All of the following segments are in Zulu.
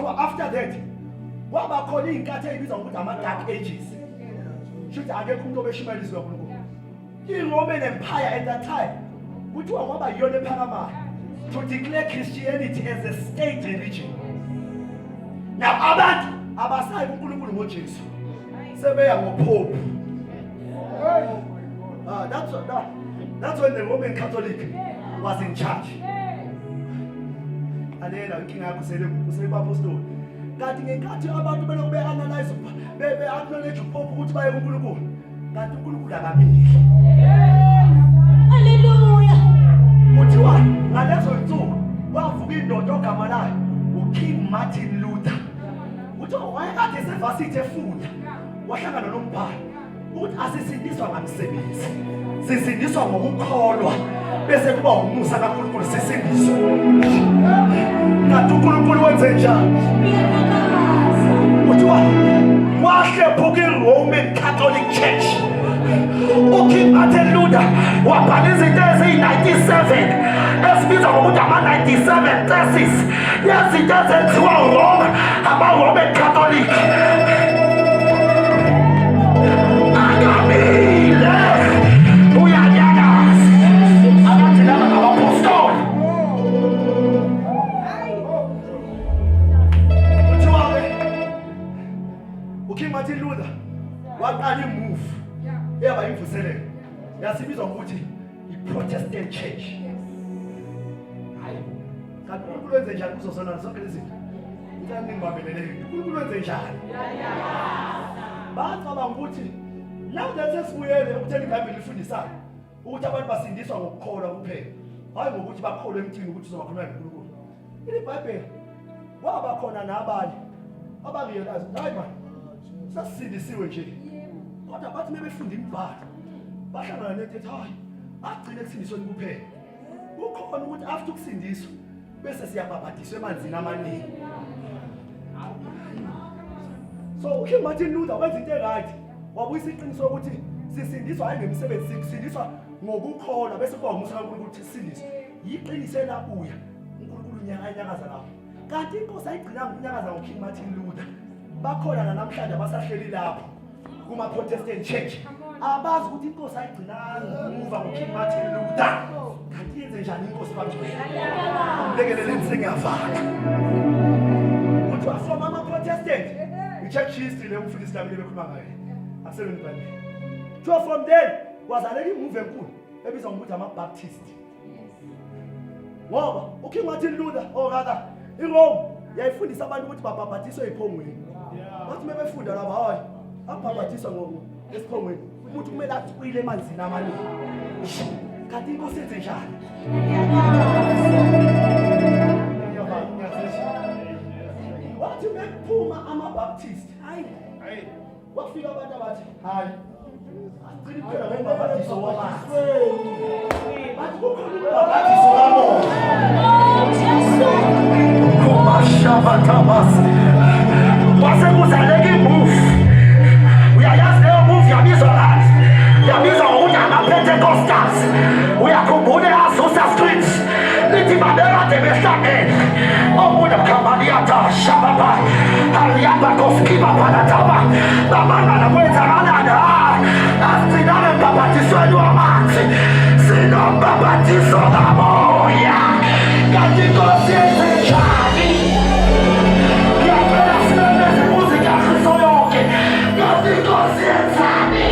after that kwaba khona inkathi ebizwa ngokuthi ama dark ages shothi akekho umuntu obeshimayelizwe kaNkulunkulu iRoman Empire at that time kuthiwa kwaba yiyona ephakamayo to declare Christianity as a state religion. Now abantu abasayi uNkulunkulu ngoJesu sebeya ngoPope. That's when the Roman Catholic was in charge. Alela inkinga yakho usele apostoli. Kanti ngenkathi abantu belokhu beanalyze be-acknowledge uPope ukuthi baye kuNkulunkulu. Kanti uNkulunkulu akamili. Hallelujah. Kuthiwa ngalezo nsuku kwavuka indoda ogama layo uKing Martin Luther. Kuthiwa wayekade esevasithi efunda wahlangana nombhalo ukuthi asisindiswa ngamsebenzi. Sisindiswa ngokukholwa bese kuba umusa kaNkulunkulu sisindiswa. Kanti uNkulunkulu wenze njani? Kuthiwa wahlephuka iRoman Catholic Church. uKing Martin Luther wabhala izinto eziyi-97 esibizwa ngokuthi ama-97 thesis yezinto ezenziwa wrong ama-Roman Catholic. Akamile uyanyakaza abathi laba ngabapostoli. Kuthiwa-ke uKing Martin Luther waqala imove eyaba imvuselelo yasibizwa ngokuthi i-Protestant Church. Hayi kanti uNkulunkulu wenze njani kuzo zona zonke lezi zinto? Ngithanda ngibambelele uNkulunkulu wenze njani? Bacabanga ukuthi now that sesibuyele ukuthela iBhayibheli lifundisayo ukuthi abantu basindiswa ngokukholwa kuphela hayi ngokuthi bakholwe emthini ukuthi uzobakhuluma noNkulunkulu. IBhayibheli kwaba khona nabanye abarealize hayi man sasindisiwe nje. Kodwa bathi mebefunda imibhalo bahlangana nethi hayi agcine kusindisweni kuphela. Kukhona ukuthi after ukusindiswa bese siyabhabhadiswa emanzini amaningi. So uKing Martin Luther wenza into right wabuyisa iqiniso ukuthi sisindiswa hayi ngemisebenzi sisindiswa ngokukholwa bese kuba umusa kaNkulunkulu ukuthi sisindiswe. Yiqiniso elabuya uNkulunkulu unyakaza lapho. Kanti inkosi ayigcina ukunyakaza ngoKing Martin Luther. Bakhona namhlanje abasahleli lapho kuma-Protestant Church abazi ukuthi inkosi ayigcinanga umuva ngoKing Martin Luther. Kanti yenze njani inkosi bangcwele? Umlekelele ngisengiyavala. Kuthiwa from ama-Protestant i-church history leyo umfundisi nami bekhuluma ngayo akusebenzi eBhayibhelini. Kuthiwa from then kwazalela imove enkulu ebizwa ngokuthi ama-Baptist. Ngoba uKing Martin Luther or rather iRome yayifundisa abantu ukuthi babhabhadiswe ephongweni. Bathi mebefunda laba hayi abhabhadiswa esiphongweni ukuthi kumele acwile emanzini amaningi. Kanti inkosi yenze njani? Wathi mekuphuma ama-Baptist hayi wafika abantu abathi hayi agcine phela ngobhabhadiso wamanzi. Bathi kukhona ubhabhadiso kamoya. Kumashabatabasi wasekuzaleka imove. Uyayazi leyo move yabizwa kathi yabizwa ngokuthi ama-Pentecostals. Uyakhumbula e-Azusa Street lithi babekade behlangene omunye mkhamaliyata shababa aliyabakoskiba panataba babangana kwenzakalani asigcinane mbhabhadisweni wamanzi sinombhabhadiso kamoya. Kanti inkosi yenze njani? Ngiyacela silaleze imuziki yaKristu yonke. Kanti inkosi yenzani?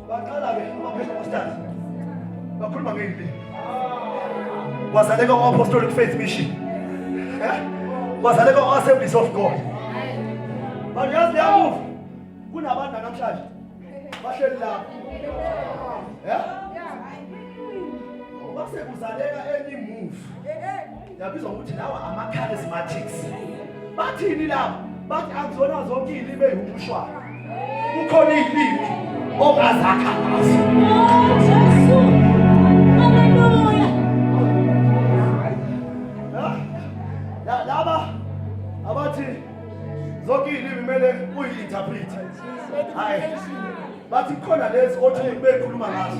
Baqala-ke ama-Pentecostals bakhuluma ngey'limi. Wazaleka kwa-Apostolic Faith Mission. Wazaleka kwa-Assemblies of God. But yazi leya move kunabantu namhlanje bahleli lapho. Basekuzaleka enye move yabizwa ngokuthi lawa ama-charismatics. Bathini lapho? Bathi akuzona zonke iy'limi ey'humushwayo. Kukhona iy'limi ongazakha ngazo. Laba abathi zonke iy'limi kumele uyi-interprete. Hayi bathi khona lezi othi bekhuluma ngazo.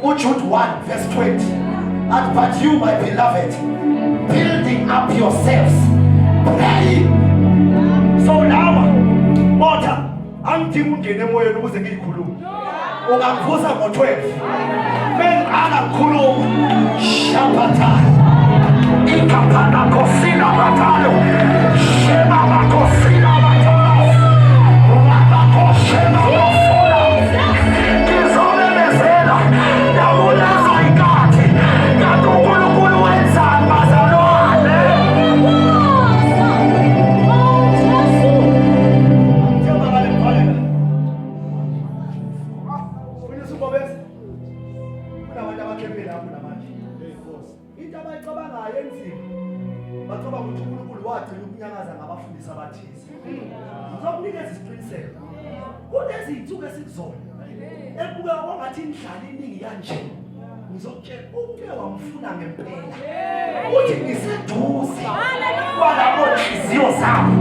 uJude 1 verse 20. And but you, my beloved, building up yourselves, praying. So now, Mother, angidingi ungene emoyeni ukuze ngiyikhulume. Ungakuvusa ngo-12. Bengiqala ngikhuluma. Shabata. Ikapana kosina batalo. Shema bakosina batalo. Umabakoshema bafuna. Ngizomemezela. Yabulaza ikati. Kanti uNkulunkulu wenzani bazalwane? Into abayicabangayo enzima bacabanga ukuthi uNkulunkulu wagcina ukunyangaza ngabafundisi abathize. Ngizokunikeza isiqiniseko. Kulezi iy'nsuku esikuzona ebuka wangathi indlala iningi kanje, ngizokutshela uke wamfuna ngempela uthi ngiseduze kwalabo nhliziyo zabo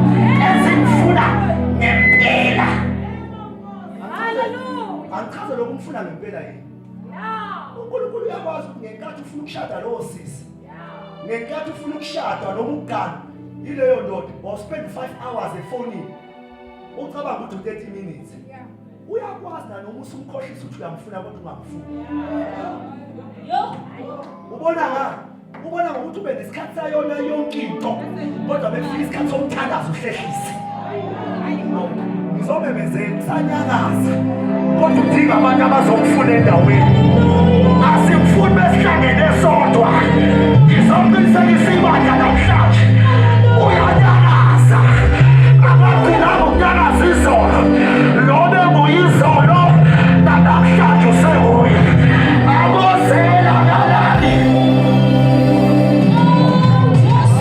ezimfuna ngempela. Angichaze lokhu umfuna ngempela yini. uNkulunkulu uyakwazi ukuthi ngenkathi ufuna ukushada lowo sisi, ngenkathi ufuna ukushada noma ukugana ileyo ndoda spend 5 hours efonini ucabanga ukuthi 30 minutes. Uyakwazi na noma usumkhohlisa ukuthi uyamfuna kodwa ungamfuni. Ubona ngokuthi ube nesikhathi sayona yonke into kodwa bekufika isikhathi somthandazo uhlehlise. Ngizomemezela kusanyakaza kodwa udinga abantu abazokufuna endaweni. Asikufuni besihlangene sodwa. Ngizomqinisekisa ibandla namhlanje uyanyakaza. Abagcina ngokunyakaza izolo, lo benguyizolo namhlanje usenguye. Abozela nalani. Yes,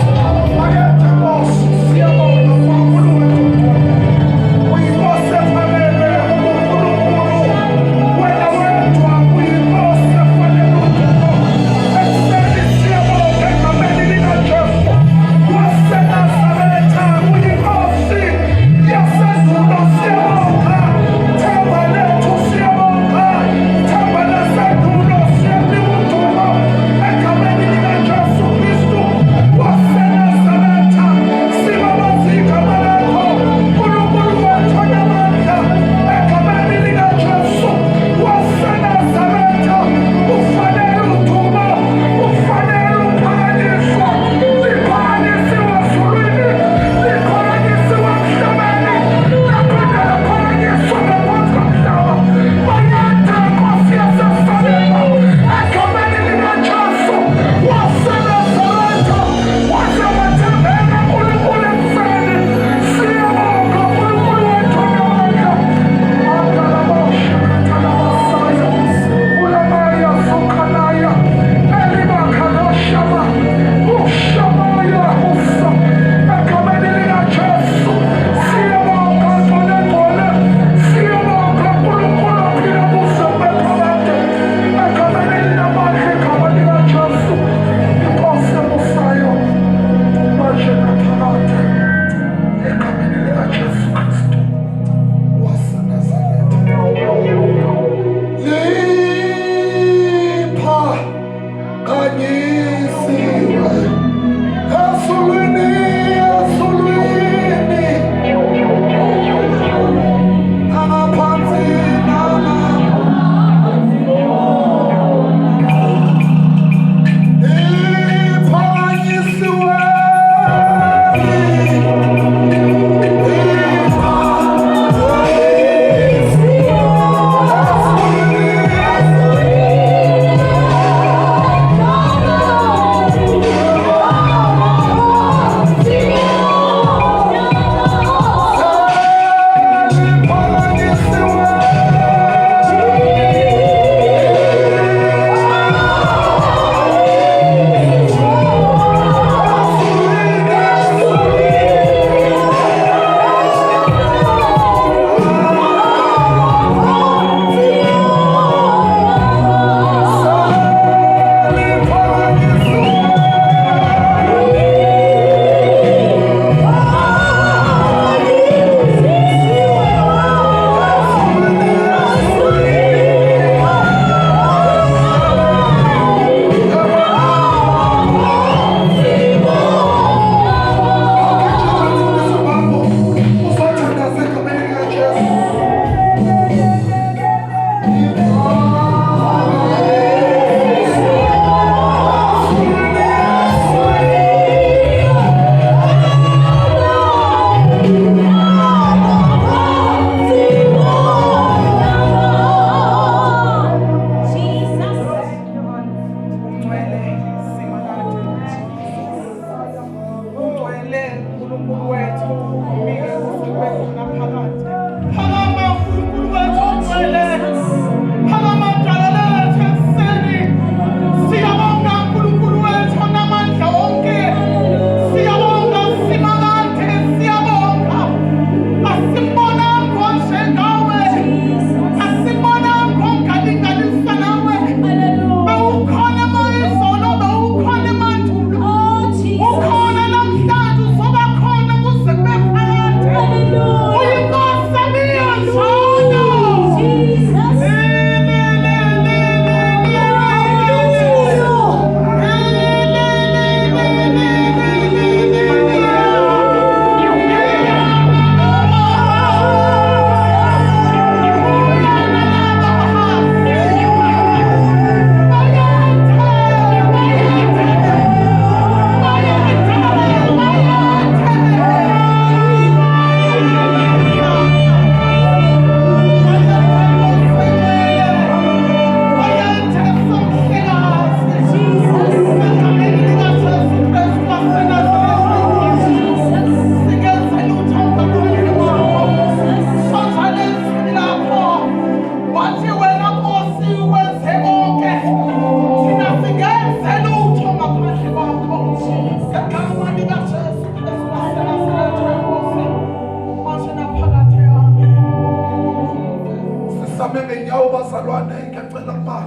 Asame ngenyawo bazalwane, ngiyacela ukuba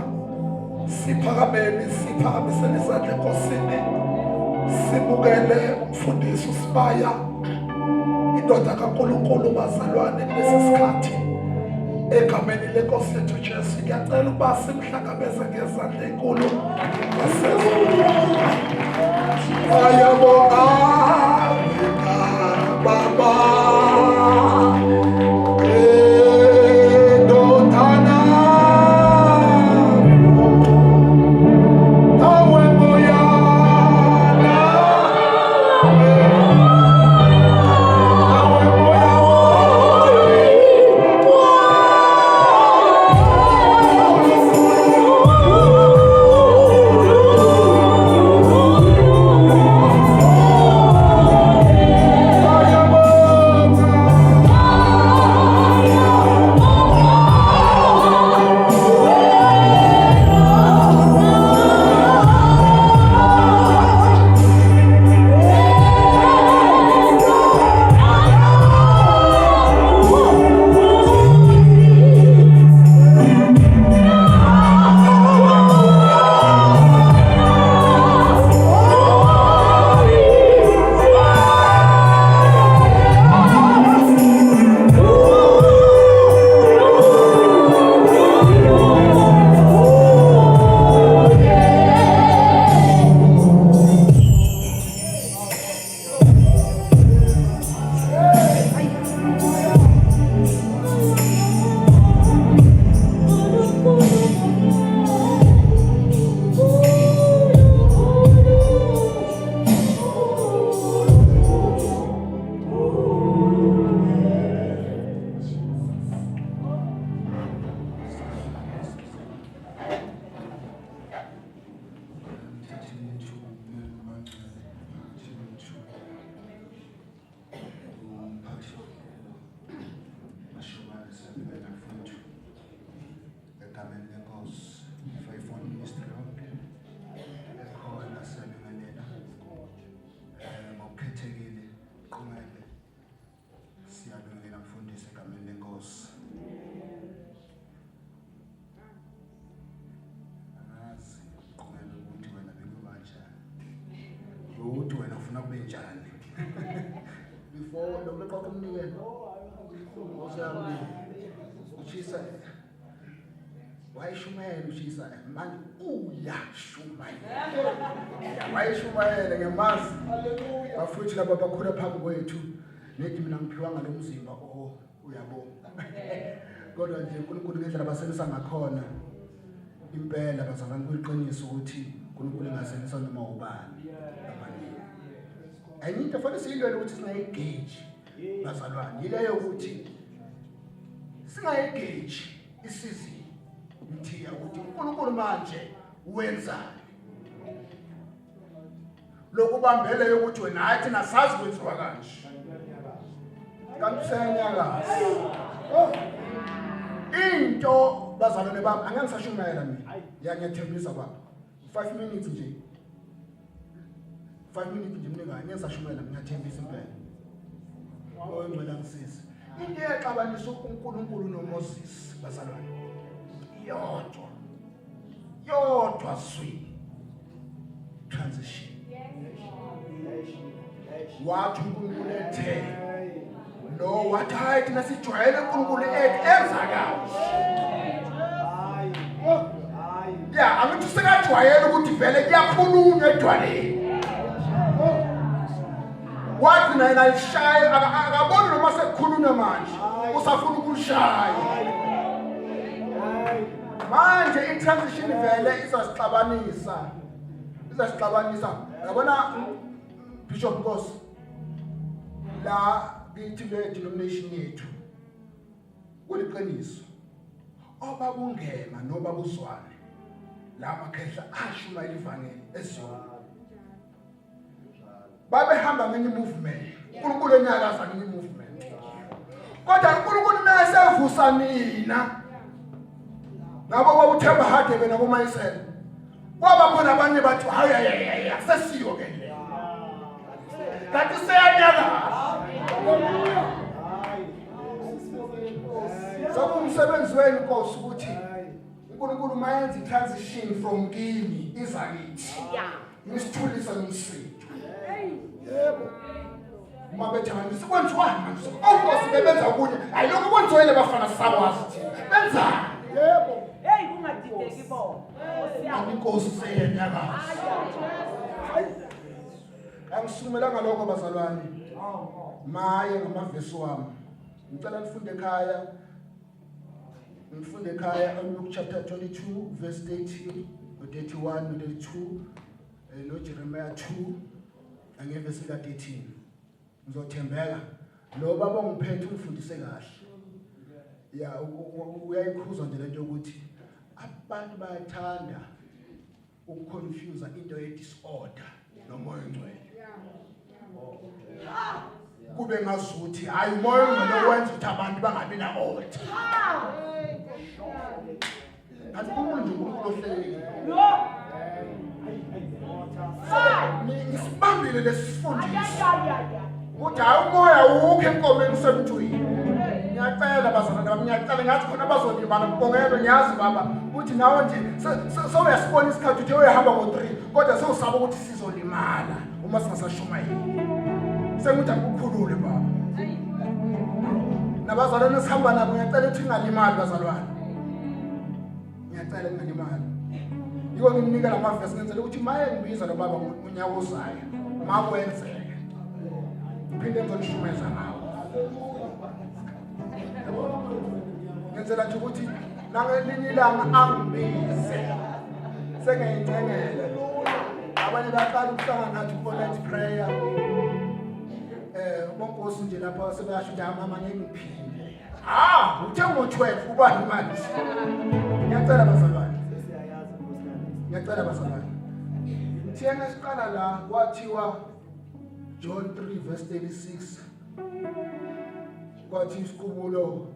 siphakamisele izandla enkosini, sibukele umfundisi uSibaya, indoda kaNkulunkulu bazalwane kulesi sikhathi. Egameni lenkosi yethu Jesu ngiyacela ukuba simhlangabeze ngezandla enkulu ayabonga Baba. Before the clock of the why Shumael, she said, man, oh, yeah, Shumael. Why Shumael, and a mass, a future of a Bakura Pagway to make him an Piwang and Umzimba, oh, we are both. God, I couldn't get a Basan corner. In bed, I was a good 20 years old tea, couldn't put a sense on the mobile. I need to find a cigarette which is like gauge. Basalwan, you lay a wooty. Sing I gauge, it's easy. Mtia wooty, Kulukur Manche, Wenza. Local Bambella, which were night in a sass with Wagash. Come say, Yagas. Into Basalabam, and answer Shumaran. Yanga tell me about 5 minutes. 5 minutes njimnika ngenza shumela ngiyathembisa impela oyingcela ngisisi into yaxabanisa uNkulunkulu noMoses bazalwane yodwa swi transition wathi uNkulunkulu ethe lo wathi hayi thina sijwayele uNkulunkulu enzakayo ya angithi sekajwayele ukuthi vele kuyakhulunywa edwaleni wathi naye ayishaya akaboni noma sekukhulunywa manje usafuna ukushaya manje i-transition vele izasixabanisa yabona Bishop Nkosi la kithi le denomination yethu kuliqiniso obabungema nobabuzwane la makhehla ashumayela ivangeli ezweni babehamba ngenye movement uNkulunkulu enyakaza ngenye movement kodwa uNkulunkulu nasevusa nina ngabo babuthemba hade bena bomayisela kwaba khona abanye bathi hayi sesiyo ke le kanti seyanyakaza So umsebenzi wenu Nkosi ukuthi uNkulunkulu mayenza i-transition from kini izakithi. Nisithulisa nomsindo. Yebo. Uma bethanisa kwenziwani manje? Nkosi bebenza kunye. Ayilokho kwenziwele bafana sakwazi thina. Benzani? Yebo. Hey kungadideki bo. Inkosi seyenyakaza. Angisukumelanga lokho bazalwane. Maye ngamavesi wami. Ngicela nifunde ekhaya. Nifunde ekhaya Luke chapter 22 verse 30 no 31 no 32 no Jeremiah 2 angevesi ka 13. Ngizothembeka lo baba ongiphethe ungifundise kahle. Ya uyayikhuza nje lento ukuthi abantu bayathanda ukuconfuse into ye disorder nomoya ongcwele. Kube ngazuthi hayi umoya ongcwele wenza ukuthi abantu bangabi na order. Kanti umuntu nje uhlelekile. Ngisibambile lesifundisi. Ukuthi hayi umoya ukho enkomeni semntwini. Ngiyacela bazalwane bami ngiyacela ngathi khona bazolimala mbongelo ngiyazi baba ukuthi nawe nje sewuyasibona isikhathi uthi uyahamba ngo3 kodwa sewusaba ukuthi sizolimala uma singasashumayeli. Sengithi akukhulule baba. Nabazalwane sihamba nabo ngiyacela ukuthi ingalimali bazalwane. Ngiyacela ingalimali. Yiko ngimnika lamavesi ngenzela ukuthi maye ngibiza lo baba unyaka ozayo makwenzeke. Ngiphinde ngizonishumeza nawe. Ngenzela nje ukuthi nangelinye ilanga angibize sengiyicengela abanye baqala ukuhlangana nathi ku-night prayer bonkosi nje lapha sebeyasho ukuthi mama ngeke ngiphinde uthe ngo-12 ubani manje ngiyacela bazalwane thina siqala la kwathiwa John 3 verse 36 kwathi isiqubulo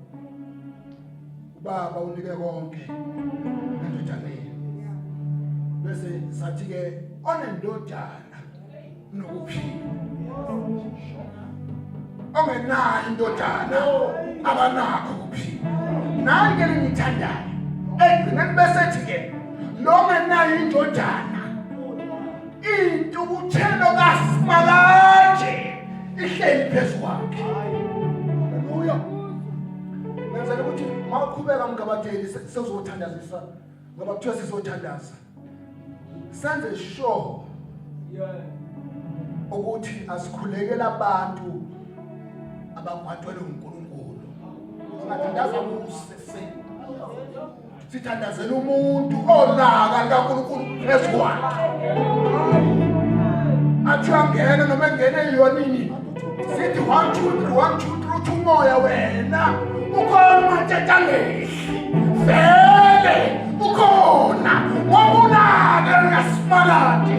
Baba unike konke endodaneni bese sathi ke onendodana nokuphila ongenayo indodana abanakho ukuphila naye ke ngithandayo egcineni bese ethi ke longenayo indodana into uthelo kaSimalaje ihleli phezu kwakhe. Haleluya. Ngenzela ukuthi mawuqhubeka mngabateli sezothandazisa ngoba kuthiwa sizothandaza. Senze sure ukuthi asikhulekela abantu abagwadwele uNkulunkulu. Singathandaza usese. Sithandazela umuntu olaka kaNkulunkulu phezu kwakhe. Athi angene noma engene eyonini. Sithi 1 2 3 1 2 3 uthi umoya wena ukhona matetangeli vele ukhona wabulala ngaSimalaje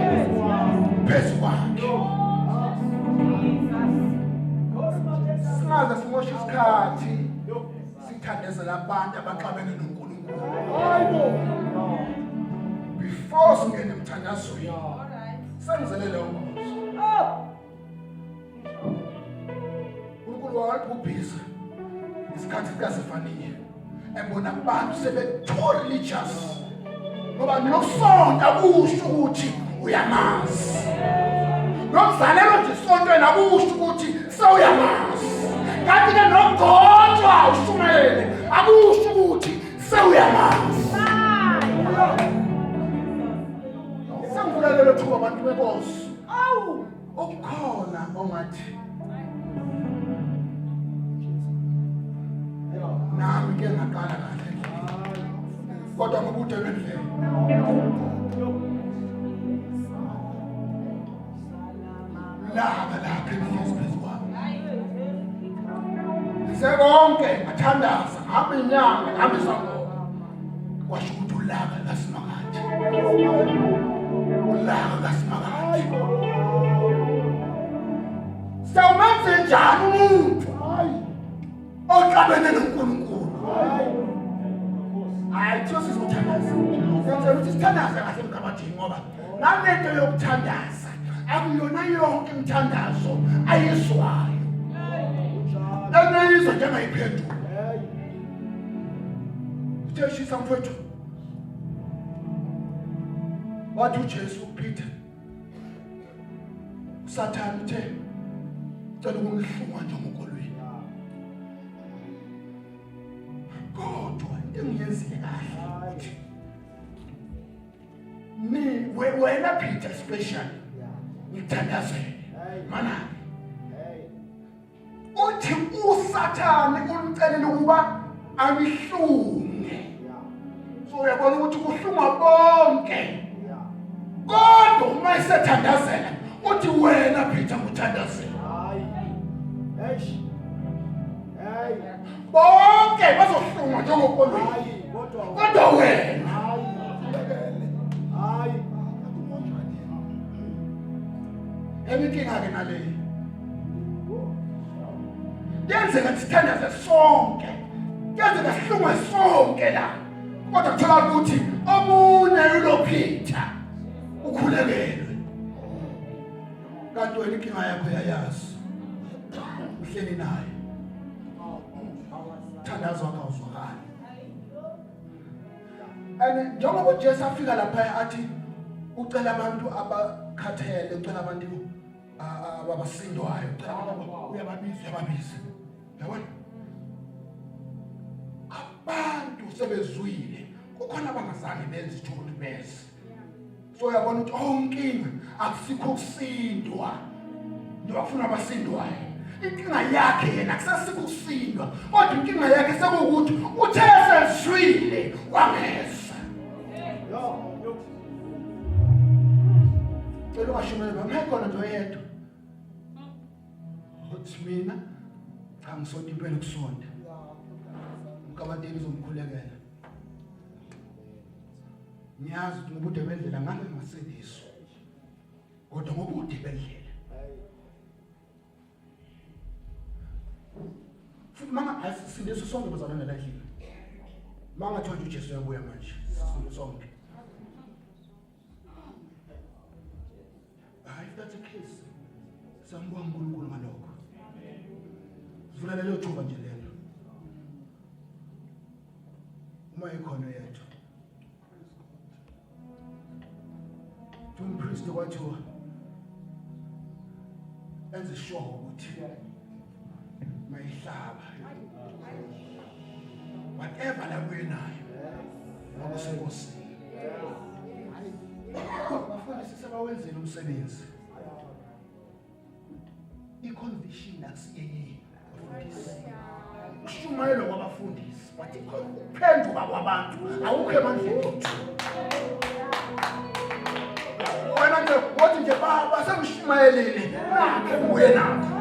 phezu kwakhe. Singaze simoshe isikhathi sithandazela abantu abaxabene noNkulunkulu. Before singene emthandazweni senzele lo mbuzo. uNkulunkulu wayebhubhisa isikhathi sikaSefaniya ebona abantu sebe religious ngoba nokusonta kusho ukuthi uyamazi. Nokuzalelwa nje isontweni akusho ukuthi sewuyamazi. Kanti ke nokugodwa ushumayele akusho ukuthi sewuyamazi. Sengivulelele thuba abantu beNkosi. Okukhona ongathi nami ke ngaqala kahle kodwa ngobude bendlela laba lapha enisizwa sebonke ngathandaza ngaba inyanga ngaba isangoma kwasho ukuthi ulaka kaSimalaje sawumenze njani umuntu oxabene noNkulunkulu? Hayi Jesu sizothandaza. Senze ukuthi sithandaze kahle emkabathini ngoba nalento yokuthandaza akuyona yonke imithandazo ayizwayo. Eneyizwa njengayiphendula. Utheshisa mfowethu. Wathi uJesu kuPeter. uSathane uthe cela ukungihlunga njengomkolweni. Kodwa into engiyenzile kahle ukuthi wena Peter special ngithandazele. Mana uthi uSathane unicela ukuba angihlunge. So uyabona ukuthi kuhlunga bonke. Kodwa uma esethandazela uthi wena Peter nguthandazela. Bonke bazohlunga njengokolweni. Kodwa wena Everything nale. Yenzeka sithandaze sonke. Yenzeka sihlungwe sonke la. Kodwa kuthola ukuthi omunye uloPeter ukhulekele. Kanti wena inkinga yakho yayazi. Uhleli naye. Thandaza wakho awuzwakali. And njengoba uJesu afika lapha athi ucela abantu abakhathele, ucela abantu abasindwayo, ucela abantu uyababiza. Yabona? Abantu sebezwile. Kukhona abangazange benze ukuthi bese. So uyabona ukuthi onkinga akusikho kusindwa. Ndibafuna abasindwayo. Inkinga yakhe yena akusasikho kusindwa. Kodwa inkinga yakhe sekuwukuthi uthe sezwile wangeza. Cela ungashumele bamkhona nje oyedwa. Uthi mina cha ngisonto impela kusonto. Umkabateli uzomkhulekela. Ngiyazi ukuthi ngobude bendlela ngane ngasindiswa. Kodwa ngobude bendlela. Futhi manga asindiswa sonke bazalana la endlini. Manga thola uJesu uyabuya manje. Sifuna sonke. If that's the case, sambonga uNkulunkulu ngalokho. Sivula lelo thuba nje lelo. Uma ikhona yethu. Umpriest kwathiwa enze sure ukuthi mayihlaba. Whatever la kuyenayo. Ngokusenkosini. Bafundisi sebawenzile umsebenzi. I-conviction akusiyeyini bafundisi. Ushumayelo kwabafundisi bathi kuphenduka kwabantu awukho emandleni ethu. Wena nje wathi nje baba sengishumayelile nakhe kuye nakho.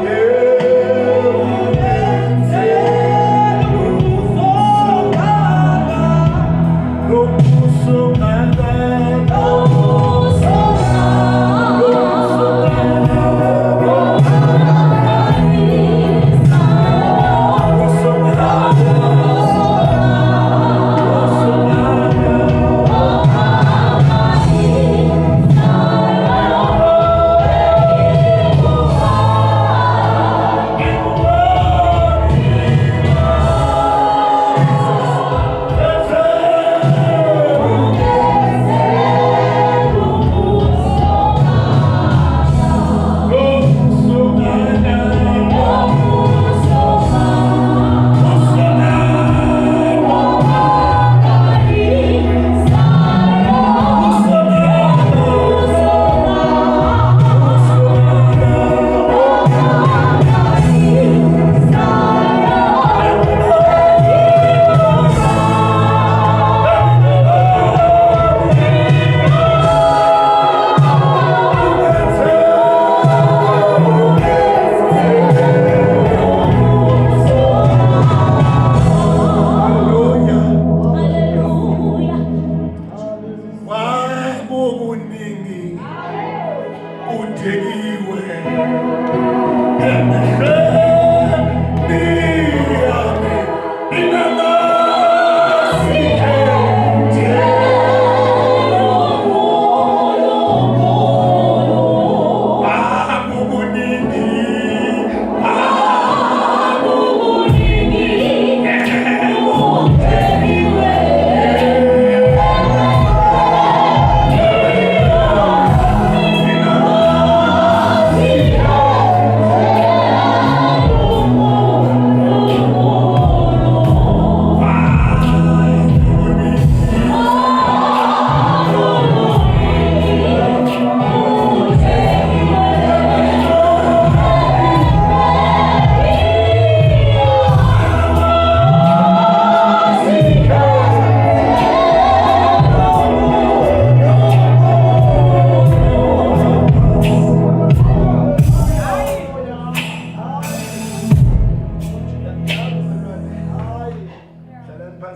Yeah.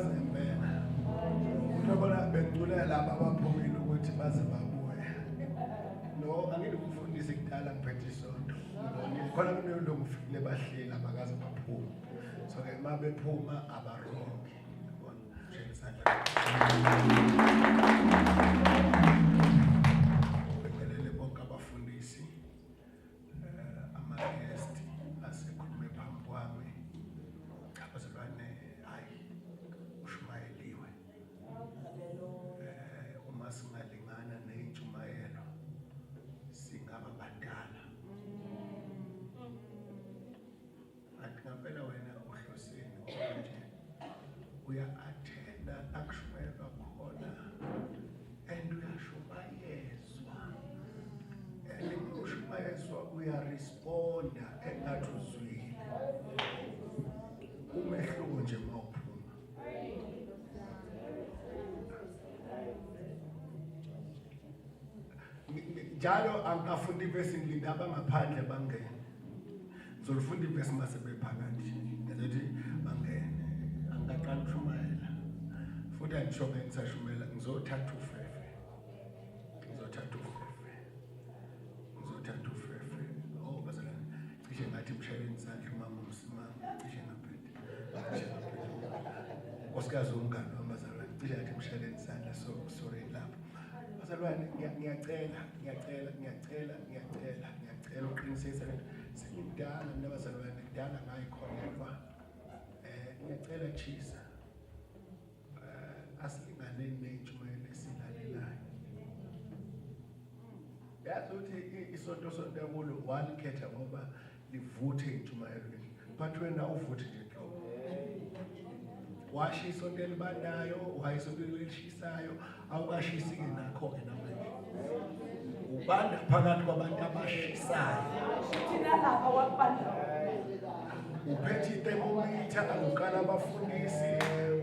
bazi ngempela. Utobona bengiculela laba abaphumile ukuthi baze babuye. No, angeke ukufundise kudala ngiphethe isonto. Khona kunento ngofikile bahleli abakaze baphuma. So ke uma bephuma abarongi. Yabona? Nje isandla. Bekelele bonke abafundisi ama-guest asekhulume phambi kwami. Abazalwane hayi ushumayeliwe. Uma singalingana ney'ntshumayelo singaba badala. Kanti ngampela wena uhloseni nje uya-athenda akushumayelwa khona and uyashumayezwa. And ushumayezwa uyaresponda engathi uzwile. Umehluko nje mawuphuma. Njalo angafunda ivesi ngilinda abangaphandle bangene. Ngizolifunda ivesi mase bephakathi. Ngizothi bangene. Angaqala ukushumayela. Futhi angishoke ngisashumela ngizothatha ufefe. Oh bazalwane. Cishe ngathi mshayeleni isandla umama umsimama cishe ngaphethe. Nkosikazi umngane wamazalwane cishe ngathi mshayeleni isandla sorry lapho. Bazalwane ngiyacela uqinisisa lento sengidala mina bazalwane kudala ngayikholelwa ngiyacela chisa asilinganeni ney'ntshumayelo esilalelayo. Yazi ukuthi isonto kulo walikhetha ngoba livuthe iy'ntshumayelweni but wena uvuthi nje nhlobo. Washiya isonto elibandayo, wayisonto elishisayo, awukashisi-ke nakho-ke namanje. Ubanda phakathi kwabantu abashisayo. Thina lapha wakubanda. Uphethe itemomitha alukala abafundisi,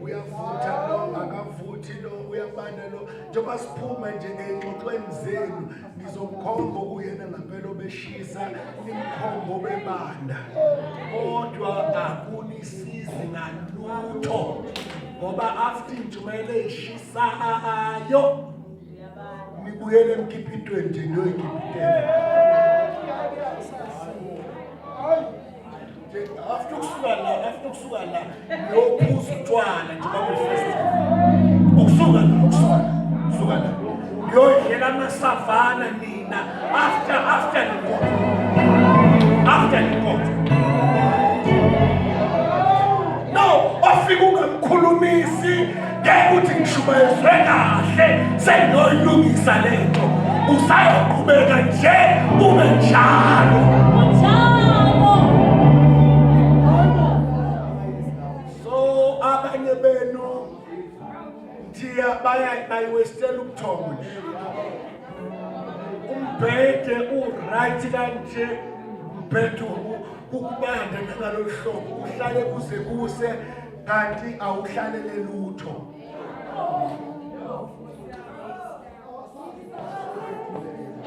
uyavutha lo, akavuthi lo, uyabanda lo. Njengoba siphuma nje ey'ngxoxweni zenu, ngizomkhomba kuyena ngampela obeshisa, nimkhomba obebanda. Kodwa akunisizi ngalutho. Ngoba after intshumayelo ey'shisayo, nibuyele emkipitweni nje niyoyikipitela. After kusuka la niyophuza utshwala nje babefestival. Ukusuka la niyoyidlela amasavana nina after lenkonzo. No, wafika ungamkhulumisi ngeke uthi ngishumayezwe kahle sengiyoyilungisa lento. Usayoqhubeka nje ube njalo. Abanye benu thiya bayiwestela ubuthongo nje. Umbhede uright kanje, umbhede ukubanda ngalolu hlobo, uhlale kuse kanti awuhlalele lutho.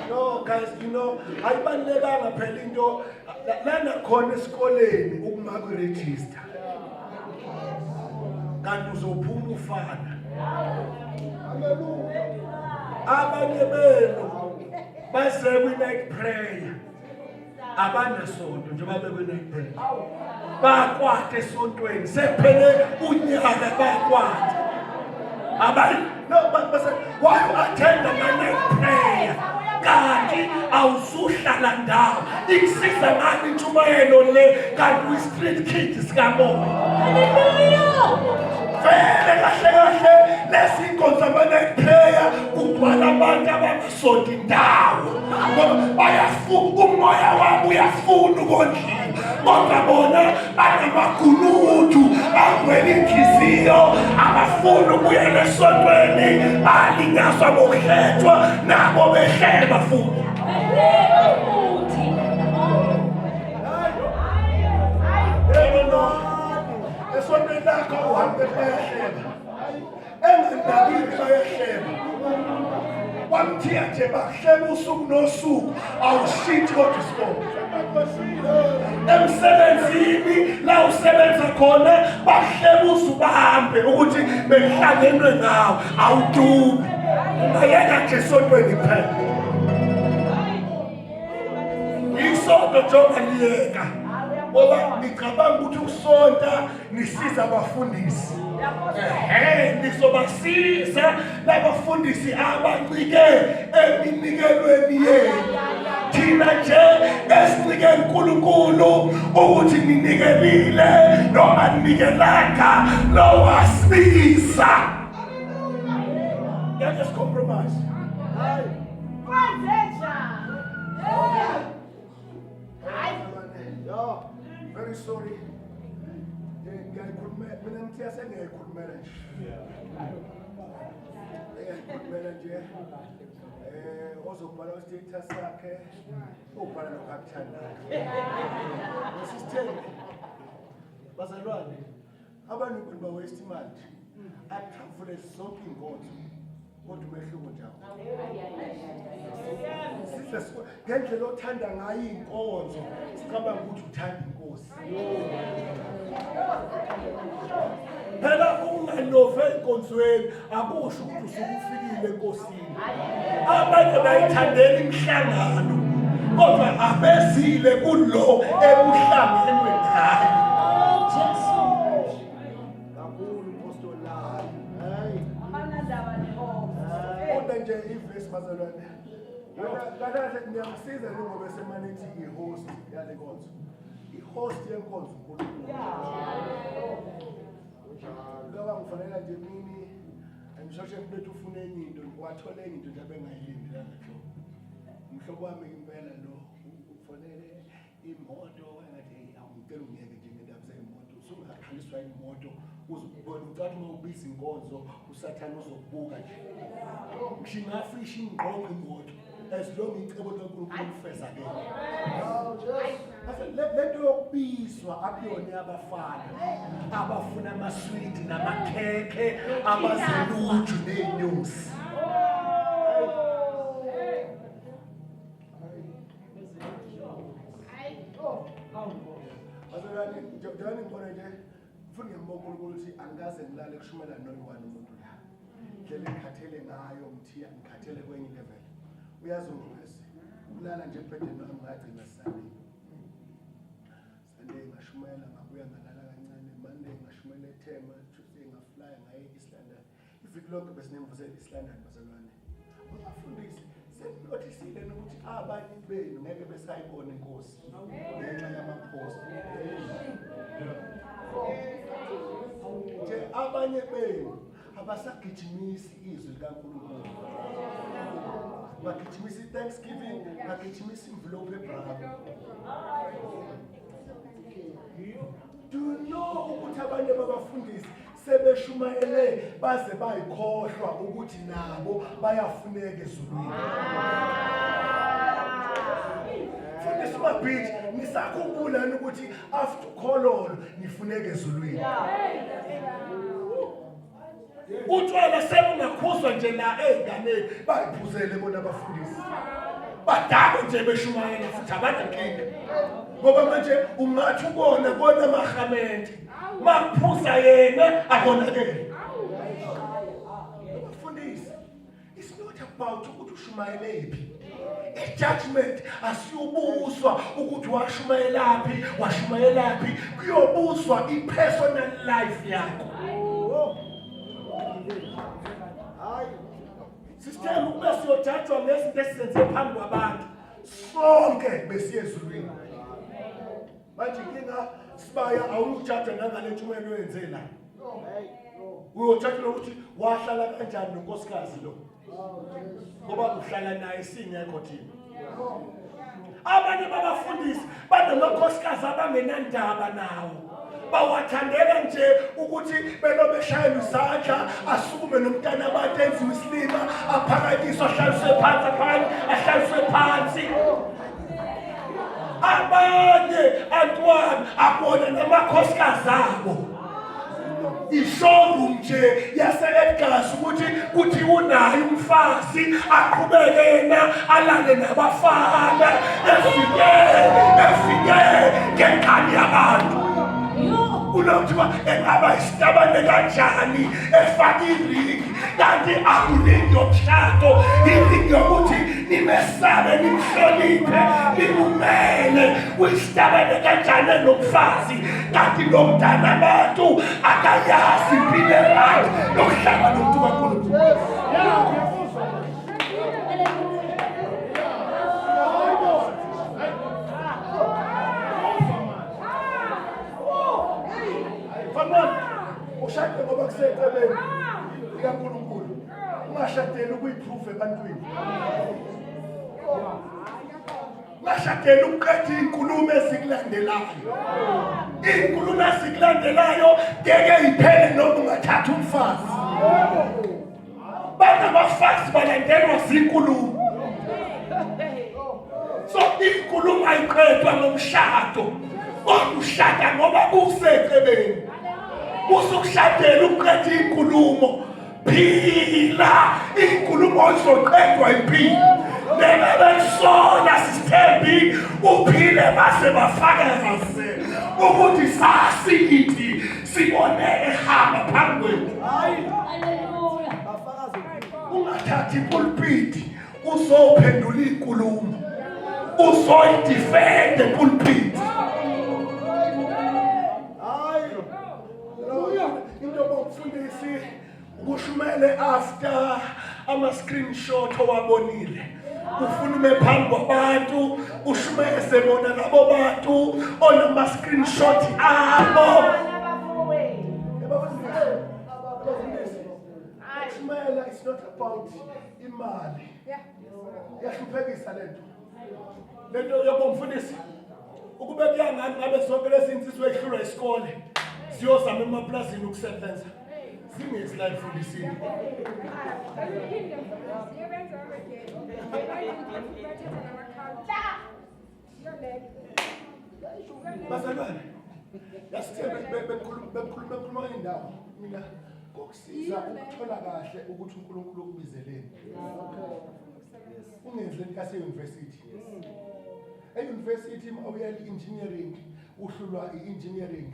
No guys, you know, ayibalekanga phela into lana khona esikoleni ukumaka iregister. Kanti uzophuma ufana. Abanye benu base kwi-night prayer. Abanasonto nje babe kwi-night prayer. Bakwate esontweni sephele unyaka bakwate. No, but why you attend the night prayer? Kanti awusuhlala ndawo. Ikusiza ngani intshumayelo le kanti uyi-street kid sikamoya. Hallelujah. Vele kahle lesinkonzo ama-night prayer kugcwala abantu abangasonto indawo. Ngoba umoya wabo uyafuna ukondliwa. Kodwa bona banamagunudu agcwele inhliziyo abafuna ukuyela esontweni balinyazwa bokuhlethwa nabo behleba futhi. Esontweni lakho uhambe bayahleba. Engandabini bayahleba. Wamthiya nje bahleba usuku nosuku awushithi kodwa isikole. emsebenzini la usebenza khona bahlebuza ubahambe ukuthi behlangenwe ngawo awudubi ayeka nje sontweni phela isonto jonga liyeka ngoba ngicabanga ukuthi usonta nisiza abafundisi nizobasiza labafundisi abancike eminikelweni yenu thina nje esincike uNkulunkulu ukuthi ninikelile noma ninikelanga lo wasiza let us compromise very sorry mina mthiya sengiyayikhulumela nje ngiyayikhulumela nje ozobhala status sakhe ubhala lokuthandayo sisithembe bazalwane abantu kuba waste imali athafule zonke inkonzo kodwa umehluko njalo ngendlela othanda ngayo inkonzo sicabanga ukuthi uthanda inkosi phela unganove enkonzweni akusho ukuthi usukufikile enkosini abanye bayithandela imihlangano kodwa abezile kulo ebuhlangenwe ngayo nje ivesi bazalwane kahle ngiyamsiza ngoba semanithi ihost yale nkonzo ihost yenkonzo uNkulunkulu ngoba ngifanele nje mini angishoshe mfethu ufune enye into wathole enye into nje bengayilindelanga nje umhlobo wami impela lo ufanele imoto engathi awungicela ungiyeke nje ngendaba zeimoto usungakhaliswa imoto uzobona ucathi uma ubiza inkonzo usathana uzokubuka nje ngishingafisha ingqoqo imoto as long icebo loNkulunkulu ufeza ke lento yokubizwa akuyona abafana abafuna amaswidi namakhekhe abazeluju nenyusi azalwane njani ngibona nje ufuna ngibonga uNkulunkulu ukuthi angikaze ngilale kushumela noyiwani umuntu la ndlela ngikhathele ngayo mthiya ngikhathele kwenye level uyazi ungezi ulala nje ebhedeni wami ngagcina Sunday ngashumela ngabuya ngalala kancane Monday ngashumela eThema Tuesday ngafly ngaye East London iviki lonke besinemvuzela East London bazalwane abafundisi senotisile ukuthi abanye benu ngeke besayibona inkosi ngenxa yamaphosta nje abanye benu abasagijimisi izwi likaNkulunkulu bagijimisa Thanksgiving bagijimisa envelope eBravo do you know ukuthi abanye babafundisi sebeshumayele baze bayikhohlwa ukuthi nabo bayafuneka ezulwini fundisa mabhithi nisakhumbula ukuthi after kololo nifuneka ezulwini utshwala sebungakhuzwa nje la ezinganeni bayiphuzele bona abafundisi badabo nje beshumayela futhi abanankinga ngoba manje ungathi ubona bona amahamente makuphuza yena abonakele abafundisi it's not about ukuthi ushumayele iphi judgment asiyubuzwa ukuthi washumayelaphi washumayelaphi kuyobuzwa ipersonal life yakho system ube siyojajwa ngezinto esizenze phambi kwabantu sonke besiye ezulwini manje inkinga sibaya awujaja ngangale ntshumayelo oyenze la uyojajwa ukuthi wahlala kanjani nonkosikazi lo ngoba uhlala naye singekho thina abanye babafundisi banamakhosikazi abangenandaba nawo bawathandela nje ukuthi belobeshayela izandla asukume nomntana bakhe enziwe isilima aphakanyiswe ahlaliswe phansi ahlaliswe phansi abanye antwana abona namakhosikazi abo ishowroom nje yase-Edgars ukuthi kuthi unayo umfazi aqhubeke yena alale nabafana efike ngenkani yabantu unokuthiwa engaba isitabane kanjani efaka iringi kanti akulingi yomshado iringi yokuthi nimesabe nimhloniphe nimumele uyisitabane kanjani nomfazi kanti nomntana abantu akayazi impilo erayithi nokuhlala nomuntu kaNkulunkulu. Ushade ngoba kuseceleni likaNkulunkulu ungashadeli ukuyiprove ebantwini ungashadeli ukuqeda inkulumo ezikulandelayo inkulumo ezikulandelayo ngeke iphele noma ungathatha umfazi banabafazi balandelwa zinkulumo so inkulumo ayiqedwa ngomshado ushada ngoba kuseceleni usukushadela ukuqeda inkulumo phila inkulumo izoqedwa impilo nebebesona sisithembi uphile base bafakaze ukuthi sasithi sibone ehamba phambi kwethu. Haleluya. Ungathathi ipulpiti uzophendula inkulumo uzoyidefend ipulpiti. Into bomfundisi kushumele after ama-screenshot owabonile ufuna phambi kwabantu ushumele sebona labo bantu onama-screenshot abo. Ushumela is not about imali. Yahluphekisa lento yobomfundisi ukube kuyangani ngabe zonke lezi insizwe ehlulwa isikole siyozama emaplazini ukusebenza singezi la ifundisini. Bazalwane yasithembe bekhuluma indawo mina kokusiza ukuthola kahle ukuthi uNkulunkulu ukubizeleni ungenze into yase-university. E-university mawuya i-engineering uhlulwa i-engineering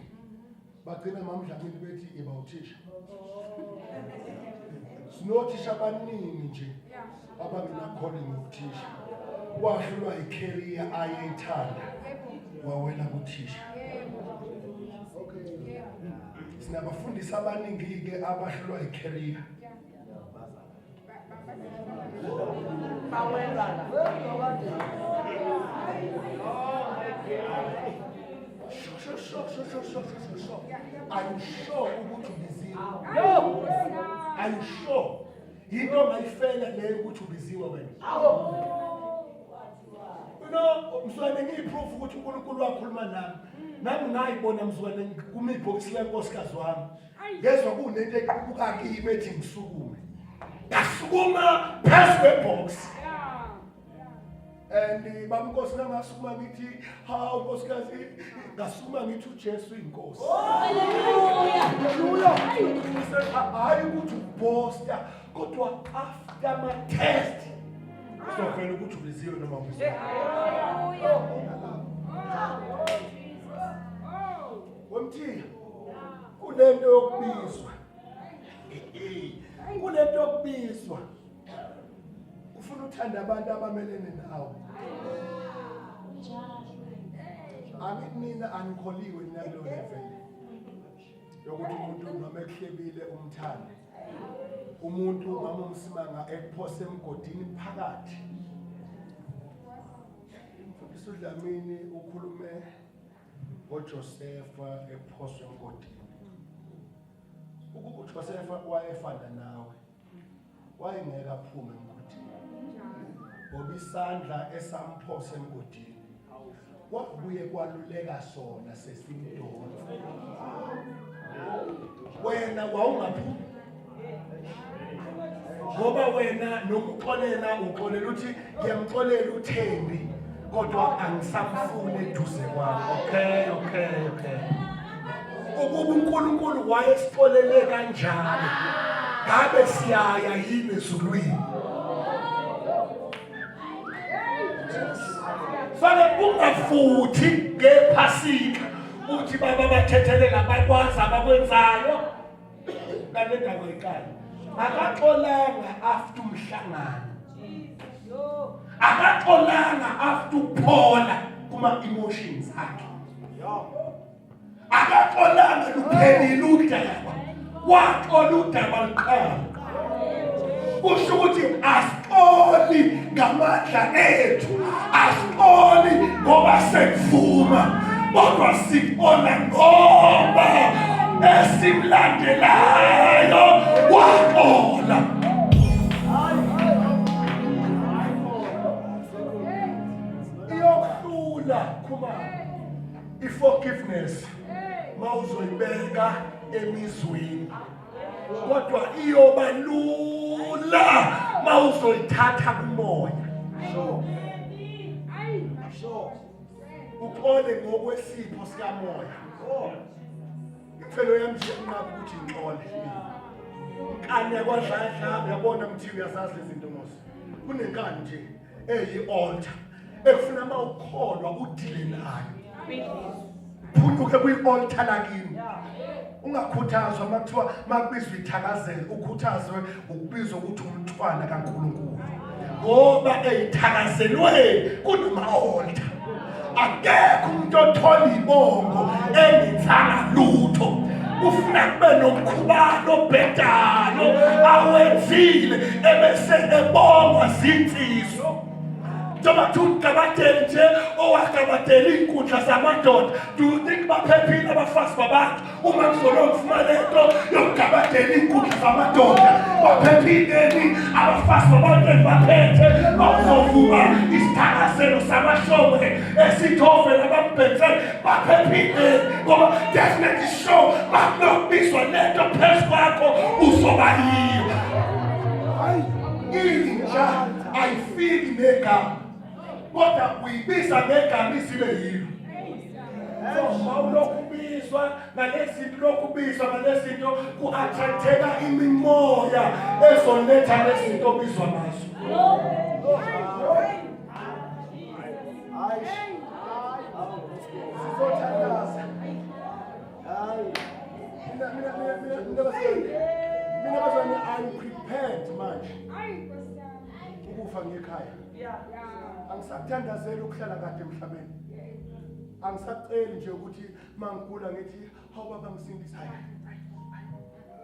bagcina mamdlamini bethi iba uthisha. Sinothisha abaningi nje abangenakhoning ukuthisha wahlulwa i-career ayeyithanda wawela kuthisha. Sinabafundisi abaningi-ke abahlulwa i-career. Are you sure ukuthi ubiziwe? Are you sure? Yinto mayifela leyo ukuthi ubiziwe wena. Mzwane ngiyiproof ukuthi uNkulunkulu wakhuluma nami. Nami ngayibona mzwane kumibhokisi lenkosikazi wami. Ngezwe kunento equbuka kimi ethi ngisukume. Ngasukuma phezu kwebox. And bamnkosi nangasukuma ngithi hawu nkosikazi ngasukuma ngithi uJesu inkosi. Haleluya. Hayi ukuthi uposta kodwa after ama test uzovela ukuthi ubiziwe noma ubiziwe. Haleluya. Wemthiya kunento yokubizwa. Kunento yokubizwa. Ufuna uthanda abantu abamelene nawe. Mina angikholiwe nalo level yokuthi umuntu noma ekuhlebile umthanda umuntu mama umsimanga ekuphose emgodini phakathi. Mfundisi uDlamini ukhulume ngoJosefa ephoswe emgodini. Ukuba uJosefa wayefana nawe wayengeke aphume emgodini ngoba isandla esamphose emgodini kwabuye kwaluleka sona sesimdonsa. Wena wawungaphumi ngoba wena nokuxolela uxolela uthi ngiyamxolela uThembi kodwa angisamfuni eduze kwami. Okay. ukuba uNkulunkulu wayesixolele kanjani ngabe siyaya yini ezulwini. Fane ungafuthi ngephasika uthi baba bathethelela bakwazi abakwenzayo ngale ndawo ekhaya. Akaxolanga after umhlangano. Akaxolanga after uphola kuma emotions akhe. Akaxolanga luphelile udaba. Waxola udaba liqala. Kusho ukuthi asixoli ngamandla ethu, asixoli ngoba sekuvuma, kodwa sixola ngoba esimlandelayo waxola. Iyohlula khumana i-forgiveness mawuzoyibeka emizweni, kodwa iyoba lula mawuzoyithatha kumoya. Uxole ngokwesipho sikamoya. Imfelo yami nje inqaba ukuthi ngixole. Nkani yakwadladla uyabona mthi uyazazi izinto mos. Kunenkani nje eyi-altar ekufuna mawukholwa udile nayo. Phunduke kwi-altar lakini. Ungakhuthazwa makuthiwa makubizwa ithakazelo, ukhuthazwe ukubizwa ukuthi umntwana kaNkulunkulu. Ngoba eyithakazelweni kunama-altar. Akekho umuntu othola ibongo engithanga lutho. Ufuna kube nomkhubalo obhedalo awenzile ebese ebongwa zinsizwa. Njengoba uGabatele nje owagabatela inkundla zamadoda, do you think baphephile abafazi babantu uma kuzolomfuma lento yokugabatela inkundla zamadoda? Baphephile abafazi babantu ebaphethe bazovuma isithakazelo samashongwe esithovela abambhethele? Baphephile ngoba definitely show makunokubizwa lento phezu kwakho uzoba yiyo. Hayi inja ayifiki negama, kodwa uyibiza ngegama isibe yilo. Mawulokubizwa ngalezinto, lokubizwa ngalezinto ku-attracteka imimoya ezoletha lezinto obizwa ngazo. Sizothandaza. Mina bazana I'm prepared manje ukufa ngekhaya. Angisakuthandazeli ukuhlala kade emhlabeni. Angisaceli nje ukuthi mangigula ngithi hawu baba ngisindisa.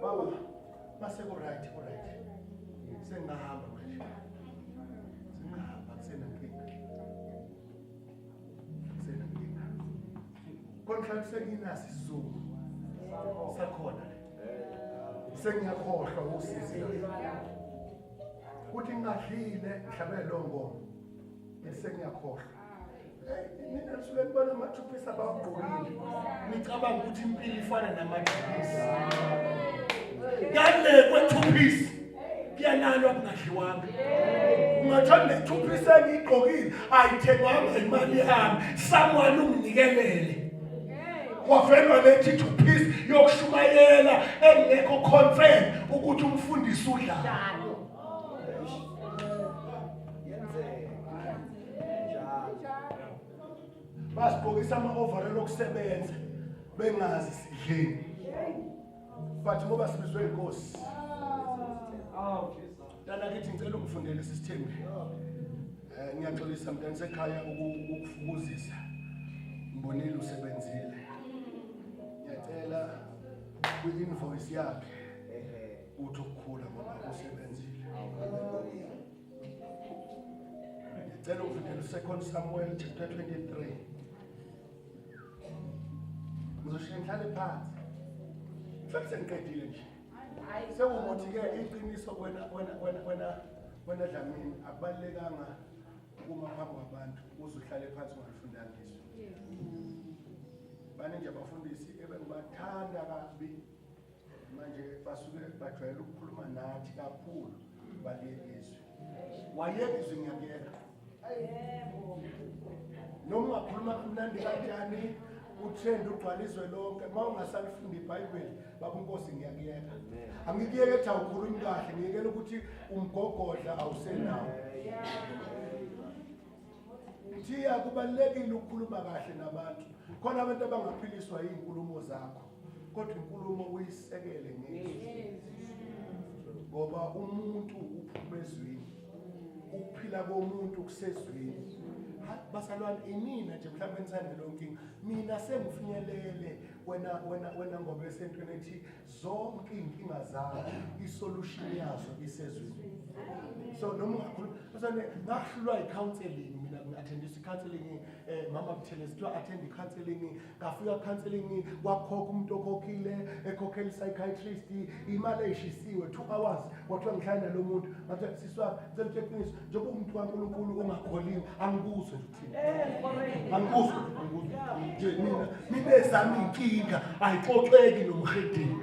Baba maseko right. Sengihamba manje. Sengihamba kusenankinga. Konke sekinasi isizungu. Sakhona. Sengiyakhohlwa usizi. Kuthi ngadlile mhlawumbe longo esengiyakhohlwa. Mina nisuke ngibona amathupisa abagqokile. Ngicabanga ukuthi impilo ifana namathupisa. Ngale kwethupisa kuyanalo akungadliwanga. Ungathanda lethupisa engiyigqokile ayithengwanga imali yami, someone unginikelele. Wavelwa lethi thupisa yokushumayela engekho confirm ukuthi umfundisi udlala. Basibhokisa ama-overall okusebenza bengazi sidleni, but ngoba sibizwe inkosi. Dana kithi ngicela ukufundela isithembu. Ngiyaxolisa mntana sekhaya ukufukuzisa. Mbonile usebenzile. Ngiyacela kwi-invoice yakhe uthi ukukhula ngoba usebenzile. Ngicela ukufundela 2 Samuel chapter 23. Ngizoshiya ngihlale phansi. Mhlawumbe sengiqedile nje. Sewumuthi-ke iqiniso wena Dlamini akubalulekanga uma phambi kwabantu uzuhlale phansi ungalifundanga izwi. Bani nje abafundisi ebengibathanda kabi manje basuke bajwayele ukukhuluma nathi kakhulu balezwi. Wayeka izwi ngiyakuyeka. Noma ungakhuluma kamnandi kanjani, uthende ugcwaliswe lonke mawungasalifunda iBhayibheli baba uNkosi ngiyakuyeka angikuyeke ethi awukhulumi kahle ngiyekela ukuthi umgogodla awusenawo Thiya kubalekile ukukhuluma kahle nabantu khona abantu abangaphiliswa izinkulumo zakho kodwa inkulumo uyisekele ngezwi ngoba umuntu uphumezweni ukuphila komuntu kusezweni basalwane inina nje mhlawumbe nisande lonke mina sengifinyelele wena ngoba esentweni ethi zonke inkinga zakho isolution yazo isezweni so noma ungakhuluma basane ngahlulwa icounseling mina ngi-attendisa i-counseling mama Buthelezi kuthiwa attend i-counseling ngafika counseling wakhokha umuntu okhokhile ekhokhela i-psychiatrist imali eyishisiwe 2 hours wathiwa ngihlala lo muntu ngathi siswami seliteqiniso njengoba umuntu kaNkulunkulu ongakholiwe angibuzwe nje angibuzwe nje mina zami inkinga ayixoxeki nomhedeni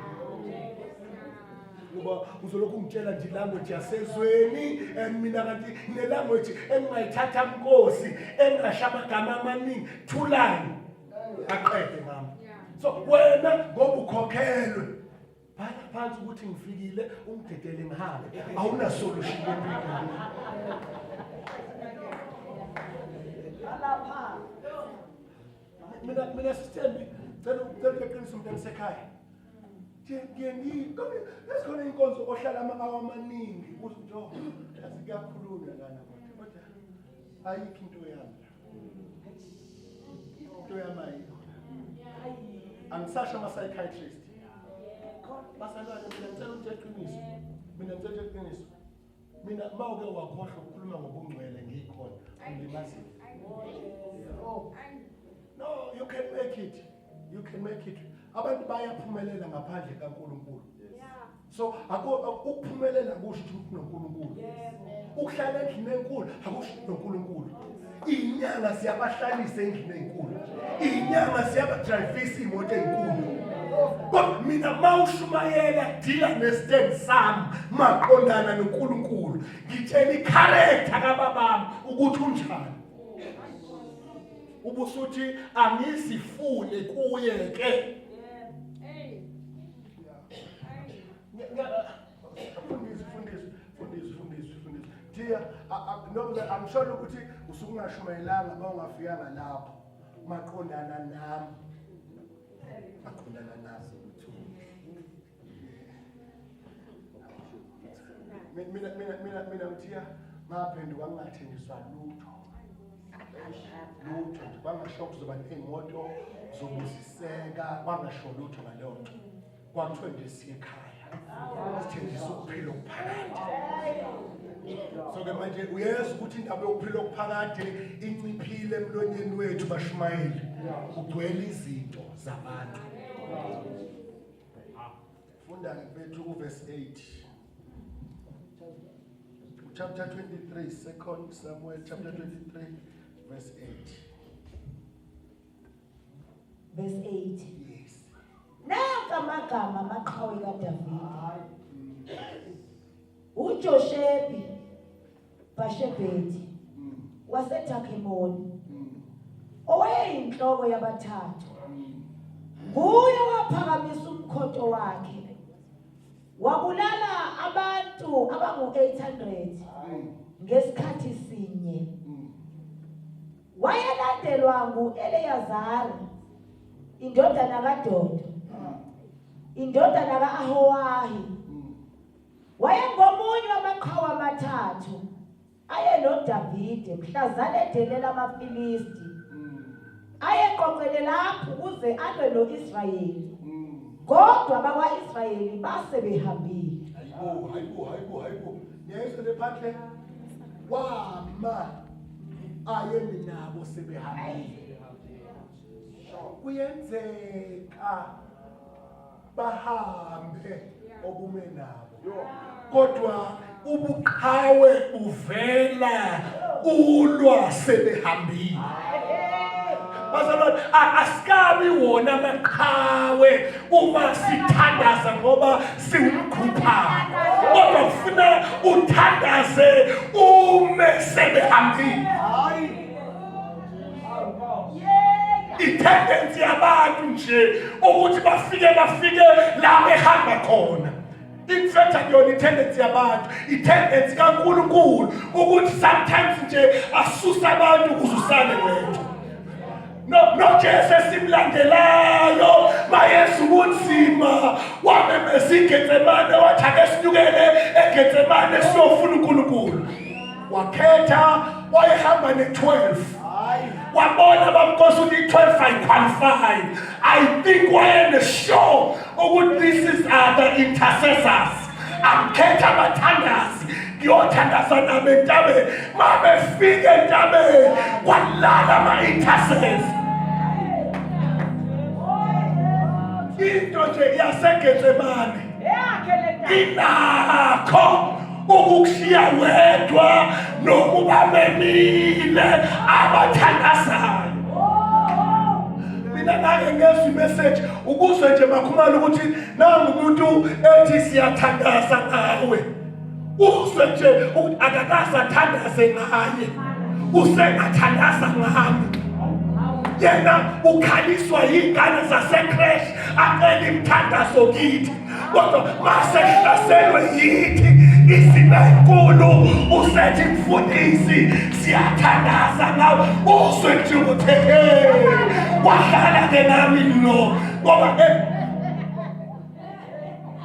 ngoba uzolokhu ungitshela nje language yasezweni mina kanti ne language engayithatha inkosi engasha amagama amaningi thulani aqede mama so wena ngoba ukhokhelwe bhala phansi ukuthi ngifikile ungidedele ngihambe awuna solution empilweni alapha mina sithembi cela eqiniso umuntu esekhaya Esikhona inkonzo ohlala ama-hour amaningi ukuthi njo yazi kuyakhulunywa lana kodwa ayikho into yami into yami ayikho angisasho ama-psychiatrist basalwane mina ngicela ukuthi eqiniso mina mawuke wakhohlwa ukukhuluma ngobungcwele ngikhona ungilimazile no you can make it abantu bayaphumelela ngaphandle kaNkulunkulu so ukuphumelela kusho ukuthi uNkulunkulu ukuhlala endlini enkulu akusho uNkulunkulu inyanga siyabahlalisa endlini enkulu inyanga siyabadrivisa imoto enkulu kodwa mina mawushumayela dila nestand sami maqondana noNkulunkulu ngitshela i-character kababami ukuthi unjani ubusuthi angisifune kuye ke Fundisi. Thiya, I'm sure ukuthi usukungashumayelanga mawungafikanga lapho maqondana nami. Maqondana naso ukuthi. Mina Thiya, ngaphenduka ngingathengiswa lutho. Bangasho kuzoba nemoto zobusiseka, bangasho lutho ngaleyo nto. Kwakuthiwe nje siyekhaya. Sithengisa ukuphila okuphakade so-ke manje uyeza ukuthi indaba yokuphila okuphakade inciphile emlonyeni wethu bashumayeli ugcwele izinto zabantu funda bethu kuverse 8 chapter 23 2 Samuel chapter 23 verse 8 verse 8 yes Naka amagama amaqhawe kaDavide uJoshebi Bashebhethi waseTakhemoni owayeyinhloko yabathathu nguye waphakamisa umkhonto wakhe wabulala abantu abangu-800 ngesikhathi sinye wayelandelwa ngu-Eleyazari indodana kaDodo indodana ka-Ahowahi wayengomunye wamaqhawe amathathu ayenoDavide mhlazana edelela amaFilisti ayeqoqele lapho ukuze alwe no-Israyeli kodwa abakwa-Israyeli base behambile hayibo ngiyezwe lephahle wama ayemi nabo sebehambile kuyenzeka bahambe obume nabo kodwa ubuqhawe uvela ulwa sebehambile bazalwane asikabi wona amaqhawe uma sithandaza ngoba siwumkhuphana kodwa kufuna uthandaze ume sebehambile hayi itendency yaba nje ukuthi bafike la behamba khona. In fact akuyona i-tendency yabantu, i-tendency kaNkulunkulu ukuthi sometimes nje asusa abantu ukuze usale wethu. No Jesu esimlandelayo mayesu kunzima wamemeza iGetsemane wathi ake sinyukele eGetsemane siyofuna uNkulunkulu. Wakhetha wayehamba ne-12. Wabona bamkosi ukuthi i-12 ayiqualify. I think wayenesure ukuthi this are the intercessors. Akhetha abathandazi ngiyothandaza nabo entabeni. Mabefika entabeni kwalala ama-intercessors. Into nje yaseGetsemane inakho ukukushiya wedwa nokuba bemile abathandazayo. Mina ngake ngezwe imessage ukuze nje bakhumala ukuthi nami umuntu ethi siyathandaza ngawe. Uzwe nje ukuthi akakaze athandaze ngaye. Usengathandaza ngami. Yena ukhaliswa yingane zaseCrash acela imthandazo kithi. Kodwa mase hlaselwe yithi izimo enkulu usethi mfundisi siyathandaza ngawe. Uzwe nje ukuthi wahlala ke nami lo ngoba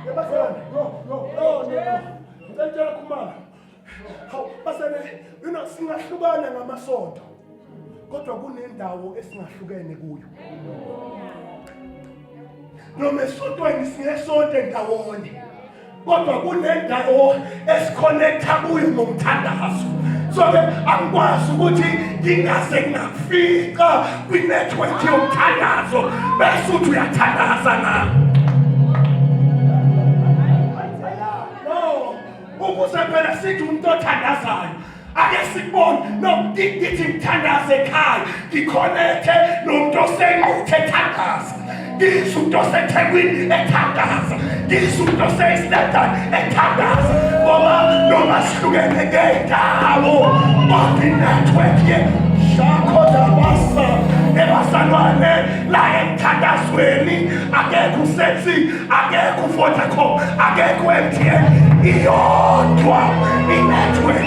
yebafana no ngicela khumala. Hawu basene singahlukana ngamasonto. Kodwa kunendawo esingahlukene kuyo. Noma esontweni singesonto ndawonye. Kodwa kunendawo esiconnecta kuyo ngomthandazo. So ke angikwazi ukuthi ngingase ngafika kwi-network yomthandazo bese uthi uyathandaza nami. No, ukuze phela sithi umuntu othandazayo ake sikubone no ngithi ngithandaza ekhaya ngikhonethe nomuntu osengquthe ethandaza. Ngizwe umuntu oseThekwini ethandaza. Ngizwe umuntu oseStandard ethandaza. Ngoba noma sihlukene ngey'ndawo kodwa i-network shakho dabasa ebazalwane la emthandazweni akekho uSexy, akekho uVodacom, akekho uMTN. Iyodwa i-network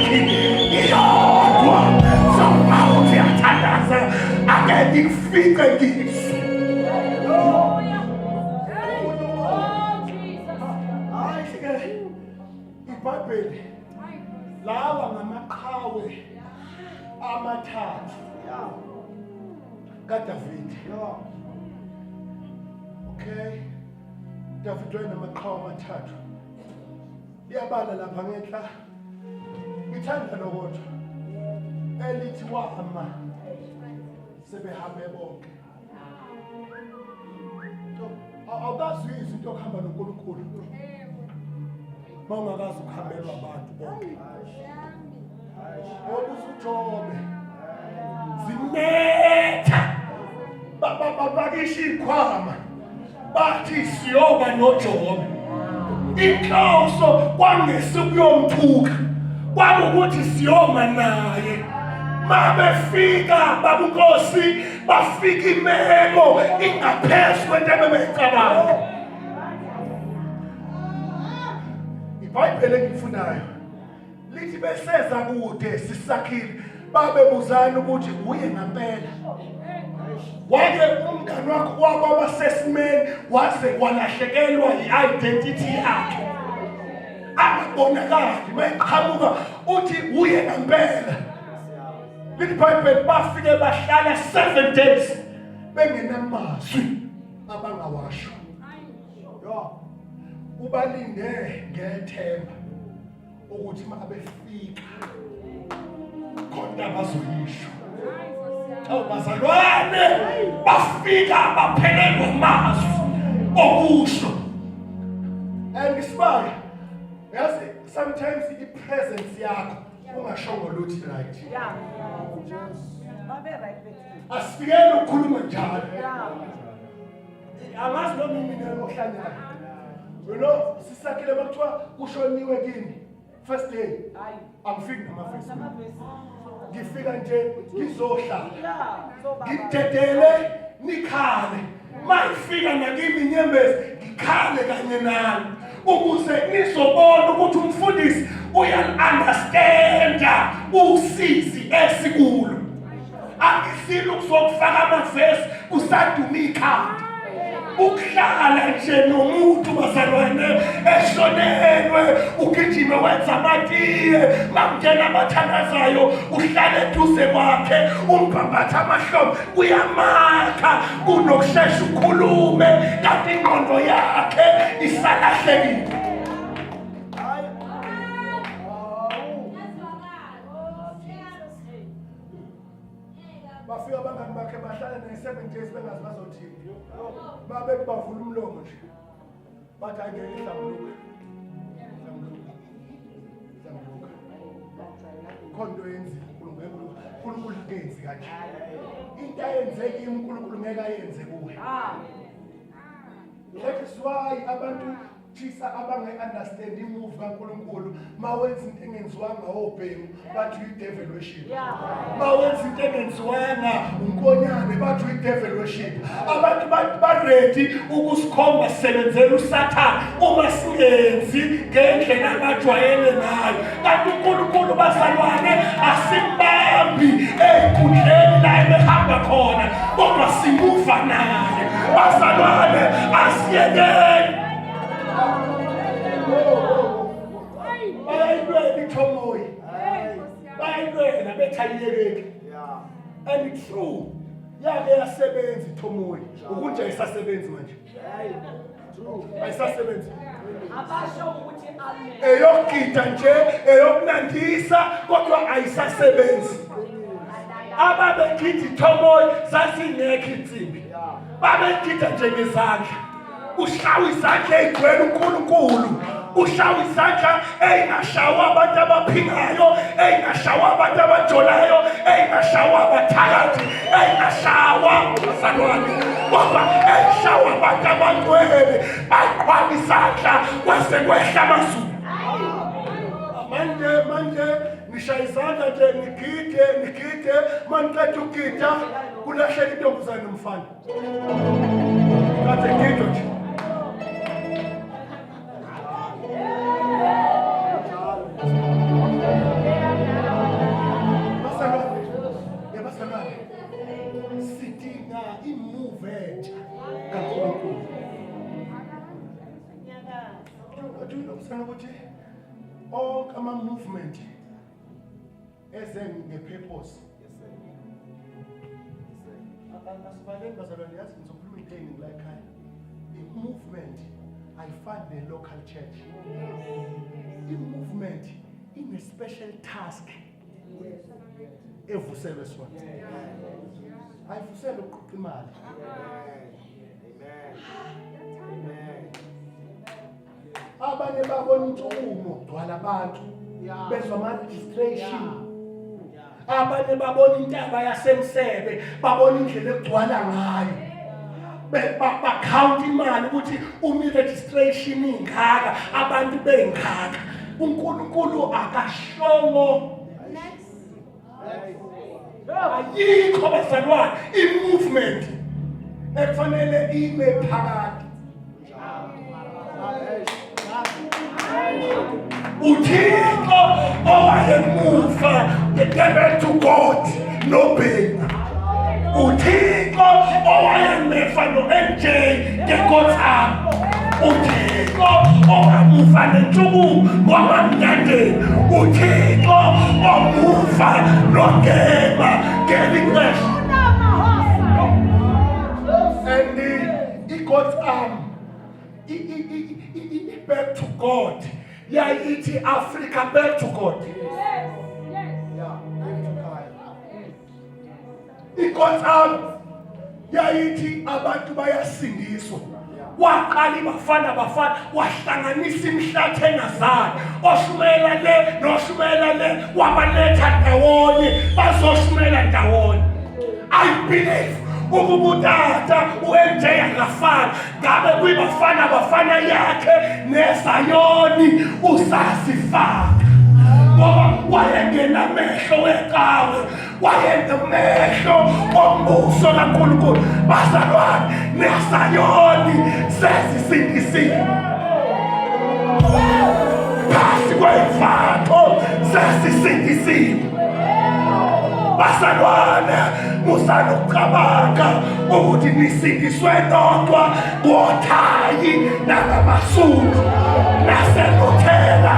iyodwa. So mawuthi uyathandaza ake ngifike ngizwe. iBhayibheli lawa ngamaqhawe amathathu kaDavide. Okay, David wayenamaqhawe amathathu. Iyabala lapha ngenhla. Ngithanda lokodwa elithi wahamba sebehambe bonke. Awukazizwa into yokuhamba noNkulunkulu mawungakazi ukuhambelwa abantu bonke. Obuze uJobe zimetha babakisha ikhwama bathi siyoba noJobe. Inhloso kwangesukuyomthuka kwakukuthi siyoma naye. Mabefika babuNkosi bafika imeko ingaphezu kwento ebebeyicabanga. iBhayibheli engifunayo lithi beseza kude sisakhile babebuzana ukuthi uye ngempela. Wake umngani wakho wakwaba sesimeni waze walahlekelwa i-identity yakhe. Akubonakala mayiqhamuka uthi uye ngempela. Lithi iBhayibheli bafike bahlala 7 days bengenamazwi abangawasho. Ubalinde ngethemba ukuthi mabefika khona bazoyisho. Bazalwane bafika baphelelwa amazwi okusho. And isibaya yazi sometimes i-presence yakho ungashongo luthi right. Asifikele ukukhuluma njalo. Amazi lo mina ngohlangana. You know, sisakhile bakuthiwa kushoniwe kini first day. Angifiki nama-first day. Ngifika nje ngizohlala. Ngidedele nikhale mayifika nakimi inyembezi ngikhale kanye nani ukuze nizobona ukuthi umfundisi uyal-understanda usizi esikulo. Angisile ukuzokufaka amavesi usaduma ikhanda. Ukuhlala nje nomuntu bazalwane eshonelwe ugijime wenza amatiye makungena abathandazayo uhlale eduze kwakhe umbambatha amahlobo uyamakha kunokushesha ukhulume kanti ingqondo yakhe isalahlekile. Bafika abangani bakhe bahlala ne-7 days bengazi bazothini. Babethi bavula umlomo nje. Bathi angeke ihlambuluka. Khona into yenzile uNkulunkulu kenzi kanje. Into ayenzeke uNkulunkulu ngeke ayenze kuwe. That is why abantu Chisa abange-understand imove kaNkulunkulu mawenza into engenziwanga obhemu bathi uyi-devil worship. Mawenza into engenziwanga unkonyane bathi uyi-devil worship. Abantu baredi ukusikhomba sisebenzela uSathane uma singenzi ngendlela abajwayele nayo. Kanti uNkulunkulu bazalwane asimbambi ey'nkundleni la ebehamba khona kodwa simuva naye. Bazalwane asiyekeni. Bayayilwela iThomoyi. Bayayilwela bethayiyekeke. And it's true. Yake yasebenza iThomoyi. Ukuthi ayisasebenzi manje. Ayisasebenzi. Abasho ukuthi amen. Eyokugida nje, eyokunandisa kodwa ayisasebenzi. Ababegida iThomoyi sasingekho insimbi. Babegida nje ngezandla. Ushawa izandla ey'gcwele uNkulunkulu. Ushawa izandla ey'ngashawa abantu abaphingayo, ey'ngashawa abantu abajolayo, ey'ngashawa abathakathi, ey'ngashawa bazalwane. Kodwa ey'shawa abantu abangcwele bayiqhwala izandla kwase kwehla amazulu. Manje nishaya izandla nje nigide maniqeda ukugida kulahlela intombazane nomfana. Kade gido nje. Basalwane. Sidinga imove entsha kaNkulunkulu. Ukusana ukuthi all ama-movement ezen nge-purpose. Asibaleni bazalwane yazi ngizokhuluma into eningi la ekhaya. I-movement ayifani ne-local church. I-movement ine-special task evuselwe sona. Ayivuselwe ukuqoqa imali. Abanye babona intumo gcwala abantu bezwa ama-registration. Abanye babona intaba yasemsebe babona indlela egcwala ngayo. Bakhawunta imali ukuthi uma i-registration ingaka abantu bengaka. uNkulunkulu akashongo. Ayikho bazalwane i-movement ekufanele ime phakathi. uThixo owayemuva the devil to God no pain. uThixo owayemefa no-MJ the God's arm. uThixo owamuva nensuku ngwamamnyandeni. uThixo omuva nogema ngelixesha. And God's arm back to God. Yayithi Africa back to God. God's arm yayithi abantu bayasindiswa. Waqala ibafana wahlanganisa imhlathe engazani. Oshumela le noshumela le wabaletha ndawonye bazoshumela ndawonye. I believe ukubutata uMJ angafana ngabe kuyibafana yakhe neZayoni usasifaka ngoba wayengena amehlo weqhawe wayenemehlo ombuso kaNkulunkulu. Bazalwane, nesayoni sesisindisiwe. Phasi kwemfatho sesisindisiwe. Bazalwane, musanucabanga ukuthi nisindiswe nodwa ngoThayi nangamaSuthu naseLuthela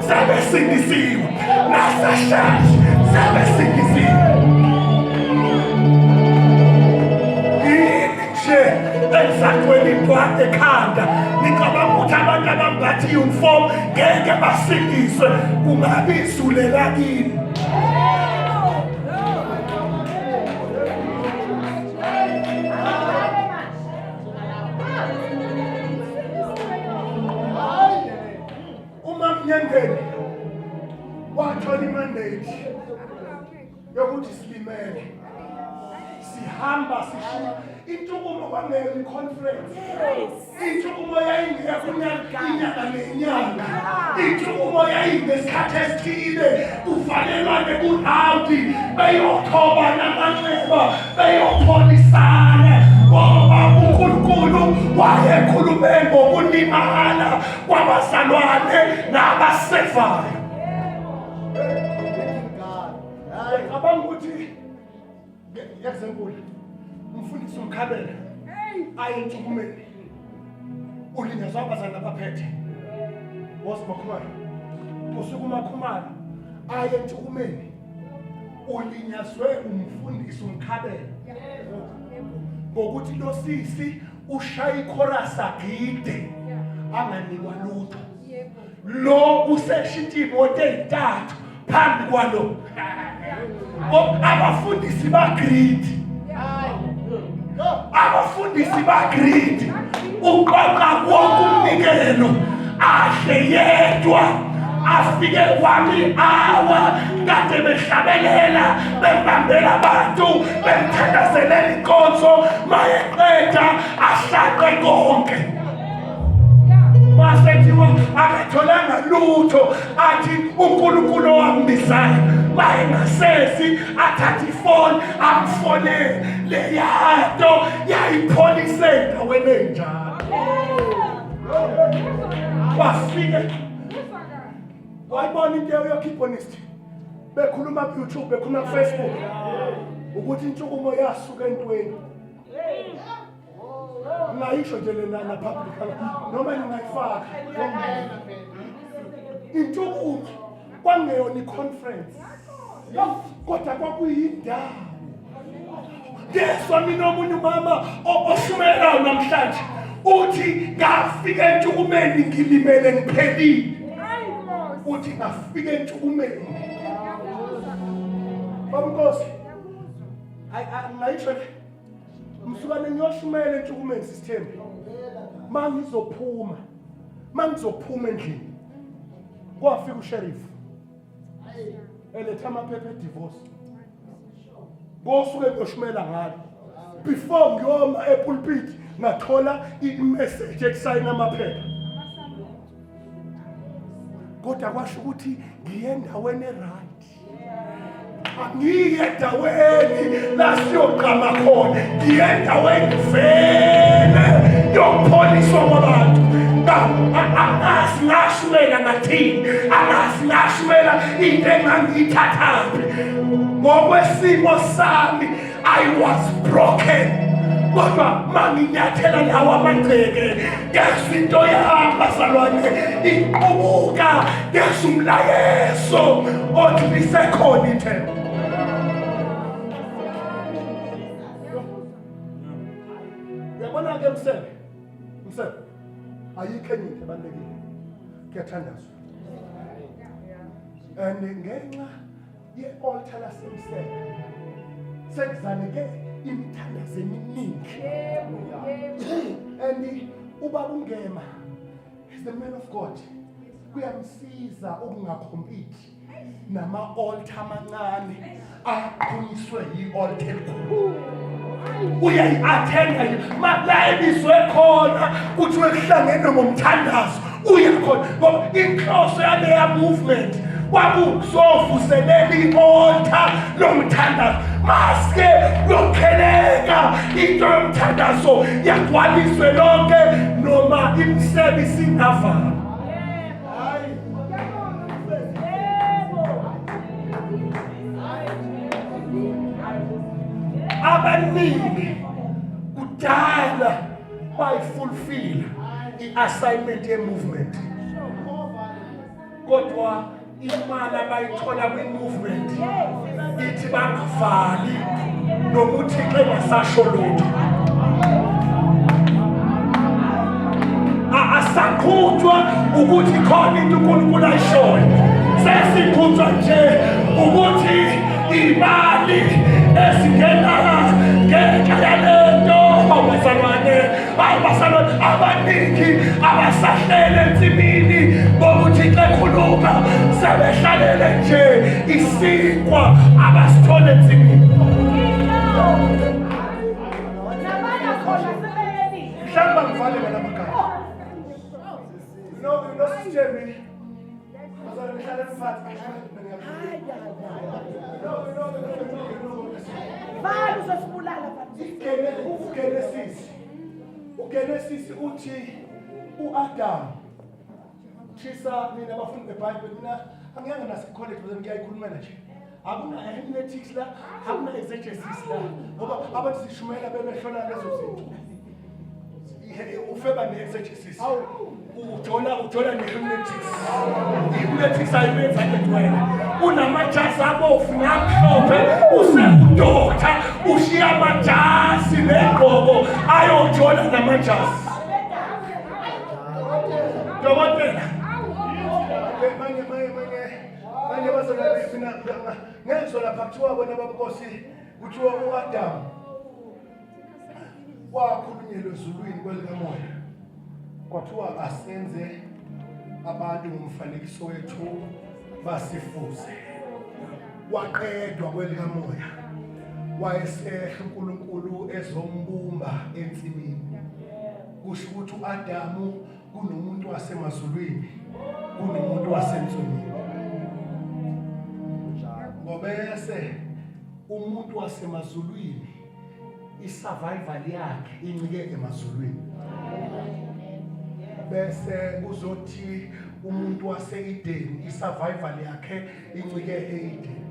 sebesindisiwe, naseShashi sebesindisiwe. Nje emsakweni ntwana ekhanda ngicabanga ukuthi abantu abambathi uniform ngeke basindiswe, kungabi isulela kini. Nyangeni wathola imandate yokuthi silimele, sihamba sishiya intukumo kwangeli conference. Intukumo yayingekho inyanga nenyanga. Intukumo yayingesikhathi esithile, kuvalelwane kurawundi beyothoba namanxeba beyopholisana ngoba uNkulunkulu wayekhulume ngokulimala kwabazalwane nabasefayo. Ngicabanga ukuthi ngezenkulu umfundisi uMkhabela aye entukumeni, ulinyazwa abazali abaphethe wosimakhumalo, usukuma khumalo aye entukumeni, ulinyazwe umfundisi uMkhabela ngokuthi lo sisi ushaya ichorus agide anganikwa lutho. Lo useshintsha imoto ezintathu phambi kwalo. Abafundisi bagreed. Abafundisi bagreed. Uqoqa wonke umnikelo ahle yedwa afike kwami awa kade behlabelela bembambela abantu bemthandazelela inkonzo mayeqeda ahlaqe konke. Masethiwa akatholanga lutho athi uNkulunkulu wambizayo mayengasesi athatha ifoni amfonele leyanto yayipholise endaweni enjalo. Wafike wayibona into yokhiphonisthi bekhuluma ku YouTube bekhuluma ku Facebook ukuthi intshukumo yasuka entweni. Ngayisho nje lena na public noma ngingayifaka intshukumo kwangeyona iconference kodwa kwakuyindawo. Ngeswa mina omunye umama oshumelayo namhlanje uthi ngafika entshukumeni ngilimele ngiphelile. Uthi ngafika entshukumeni Bamkosi ngayisho msukane ngiyoshumela entshukumeni sisithembe. Mangizophuma endlini kwafika usheriff eletha amaphepha edivorce ngosuke ngiyoshumela ngalo. Before ngiyoma epulpit ngathola imessage ekusayina amaphepha, kodwa kwasho ukuthi ngiye endaweni eright. Ngiye endaweni la siyoqama khona, ngiye endaweni vele yokupholiswa kwabantu. Angashumela ngathini, angashumela into engangiyithathaphi. Ngokwesimo sami I was broken. Kodwa manginyathela lawo amagceke ngezwe into yami bazalwane iqubuka ngezwe umlayezo othi lisekhona ithemba. Uyabona ke Msebe ayikho enye into ebalulekile, kuyathandazwa. And ngenxa ye-altar laseMsebe sekuzaleke imithandazo eminingi. And ubaba uNgema is the man of God. Kuyamsiza ukungakhompete nama-altar amancane aqhunyiswe yi-altar enkulu. Uyayi-attenda la ebizwe khona kuthiwe kuhlangene ngomthandazo uyakhona ngoba inhloso yaleya movement kwakuzovuselela i-altar lomthandazo. Maske uyokheleka into yomthandazo yagcwaliswe lonke noma imisebe isingavala. Abaningi kudala bayifulfill i-assignment ye-movement, kodwa imali abayithola kwi-movement ithi bangavali nokuthi engasasho lutho. Asaqhutshwa ukuthi khona into uNkulunkulu ayishoyo, sesiqhutshwa nje ukuthi imali esingena ngenxa yalento. Abazalwane abaningi abasahlele ensimini bokuthi ekhuluma sebehlalele nje isinkwa abasithole ensimini. Mhlawumbe ngivale wena magama. No system. Uzanihlala emfathi. Vale uzosibulala bathi. uGenesis uthi uAdam chisa mina abafundi beBhayibheli mina angiyanga nasecollege bese ngiyayikhuluma nje. Akuna hermeneutics la, akuna exegesis la. Ngoba abantu sishumela bebehlola lezo zinto. Ufeba ne-exegesis. Ujola ne-hermeneutics. I-hermeneutics ayibenza wena. Unamajazi abofu namhlophe, usengudokta, ushiya amajazi negqoko ayojola namajazi. Dokotela. Manje bazolala mina ngezwe lapha kuthiwa bona babukosi kuthiwa uAdam wakhulunyelwa ezulwini kwelikamoya. Kwathiwa asenze abantu ngomfanekiso wethu basifuze. Waqedwa kwelikamoya. Wayesehla uNkulunkulu ezombumba ensimini. Kusho ukuthi uAdamu kunomuntu wasemazulwini, kunomuntu wasemzulwini. Ngobese umuntu wasemazulwini isurvival yakhe incike emazulwini. Bese kuzothi umuntu wase-Eden isurvival yakhe incike e-Eden.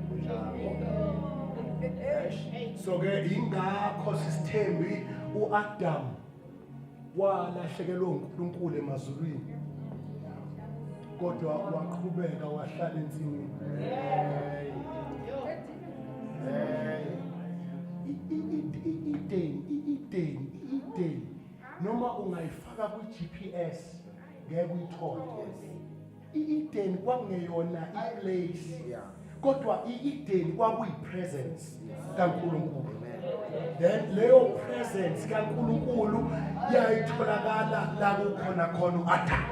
So ke ingakho sisithembi uAdam walahlekelwa uNkulunkulu emazulwini, kodwa waqhubeka wahlala ensimini. i-Eden noma ungayifaka ku-GPS ngeke uyithole. I-Eden kwakungeyona i-place, kodwa i-Eden kwakuyi-presence kaNkulunkulu. Then leyo presence kaNkulunkulu yayitholakala la kukhona khona uAdam.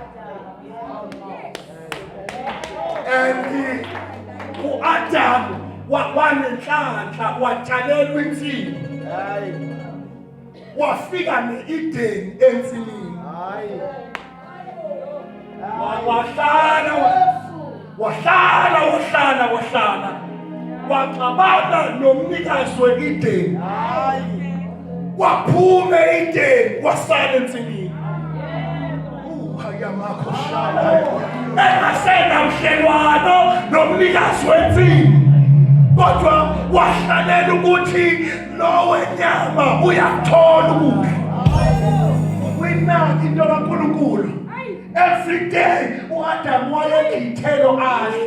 And uAdam wanenhlanhla watshalelwa insimi. Wafika ne-Eden ensimini. Wahlala waxabana nomnikazi we-Eden. Waphuma e-Eden wasala ensimini. Engasenamhlelwano nomnikazi wensimi, kodwa wahlalela ukuthi lo wenyama uyakuthola ukudla. Winaki into kaNkulunkulu. Every day uAdam wayekithelo adla.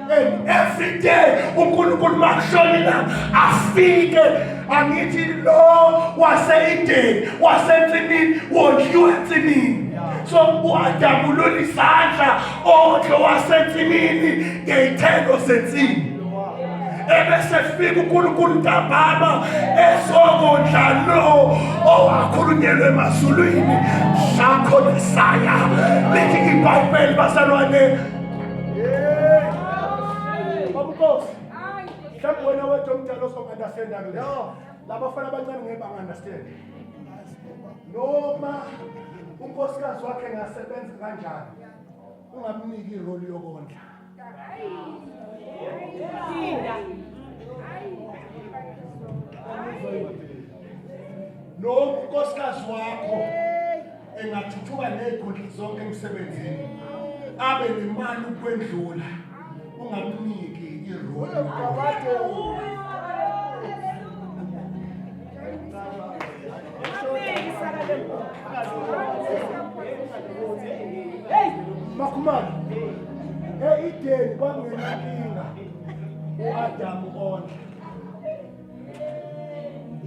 And every day uNkulunkulu makushonela afike angithi lo wase-Eden wasensimini wondliwe ensimini. So uAdam ulona isandla odlo wasensimini ngeyithelo sensini. Ebese fika uNkulunkulu ntambama ezokondla lo owakhulunyelwa emazulwini. Shakho nesaya lithi iBhayibheli bazalwane. Babukhosi. Mhlawumbe wena wethu omdala osokunderstand akule. Labafana abancane ngeke bangunderstand. Noma unkosikazi wakhe ngasebenza kanjani, ungamniki irole yokondla. Noma unkosikazi wakho engathuthuka nezigodi zonke emsebenzini abe nemali ukwendlula ungamniki iroli. Makhumani, ideni kwakungenankinga u-Adamu ondla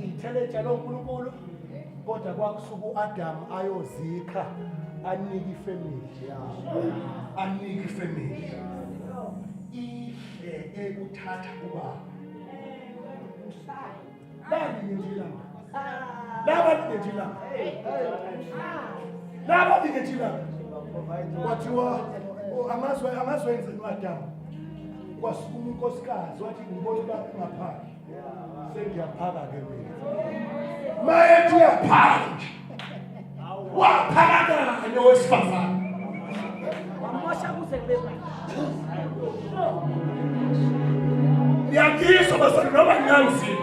intelligence loNkulunkulu, kodwa kwakusuka u-Adamu ayozikha anike ifamily yakhe, anike ifamily ihle ekuthatha ubaba. Laba ngejilanga kwathiwa angazwenzeni u-Adamu. Kwasukuma unkosikazi wathi ngibona ubaba ungaphandle, sengiyaphaka-ke mina. Mayethi uyaphaka nje, waphaka kanye owesifazane. Ngiyakizwa bazali noma ngiyangizini,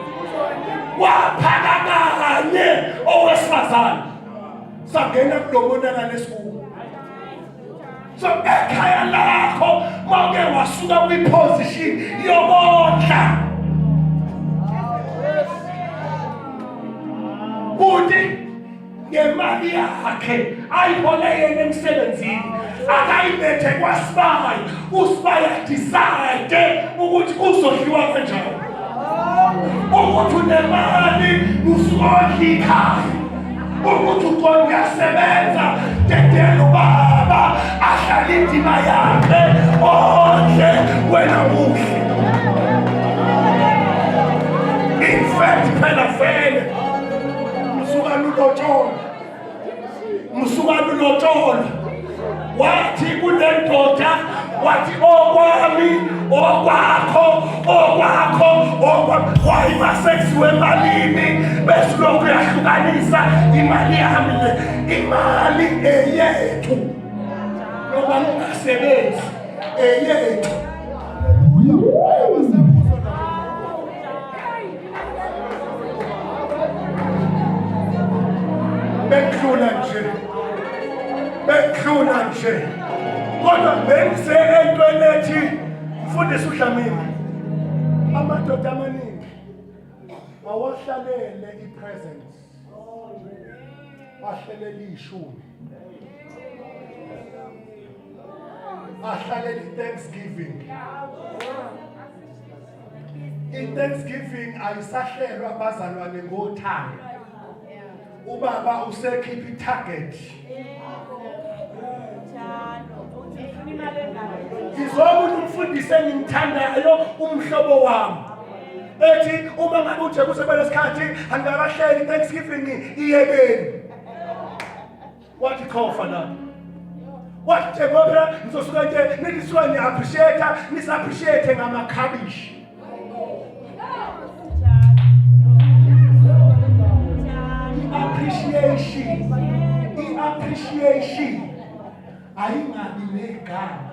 waphaka kanye owesifazane sangena kulomonakalo esikhulu. So ekhaya lakho mawuke wasuka kwiposition yobondla kuthi ngemali yakhe ayibone yena emsebenzini akayibethe kwaSibayi, uSibayi decide ukuthi kuzodliwa kanjani, ukuthi unemali usuka ekhaya, ukuthi uqonda uyasebenza dedela ubaba ahlala indima yakhe ondle wena muhle. In fact phela vele msuka lulotsholo wathi kule ndoda, wathi okwami okwakho wayiba seksiwe emalini bese lokhu yahlukanisa imali yami le imali eyethu noma ungasebenzi eyethu. Bekluna nje kodwa bengise entweni ethi mfundisi uDlamini, amadoda amaningi awahlalele ipresence, ahlalele ishumi, ahlalele iThanksgiving. iThanksgiving ayisahlelwa abazalwane ngothando, ubaba usekhipha itarget. Ngizobona umfundisi engimthandayo umhlobo wami ethi uma ngabe uje kusebele isikhathi angakahleli iThanksgiving iyekeni. Wathi khofa la, wathi ngoba nizosuka nje nidisuka ni appreciate ngamakhabishi. Appreciation ayingabi negama.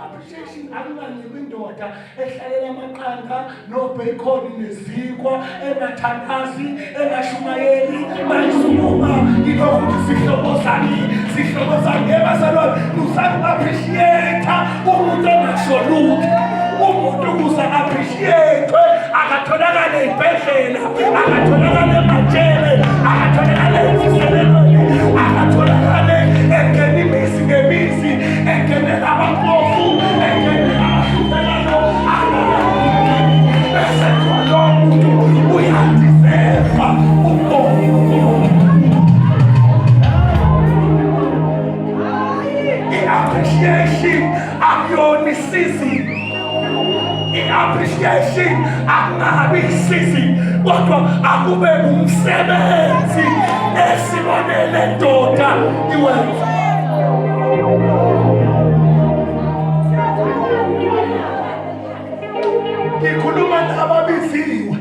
Appreciation ayingabi indoda ehlalela amaqanda nobacon nezikwa engathandazi engashumayeli mayisukuma ngikokuthi sihlobo zami ebazalwane usaba appreciate umuntu ongasolutho. Umuntu uza appreciate akatholakala ezibhedlela, akatholakala emajele, akatholakala emsebenzini, akatholakala engena imizi ngemizi, engenela abampofu, engenela abahluphekayo. Bese lo muntu uyadeserva ubongo. I-appreciation akuyona isizini. I-appreciation akungabi isizini kodwa akube umsebenzi esibonele ndoda iwenza. Ngikhuluma nababiziwe,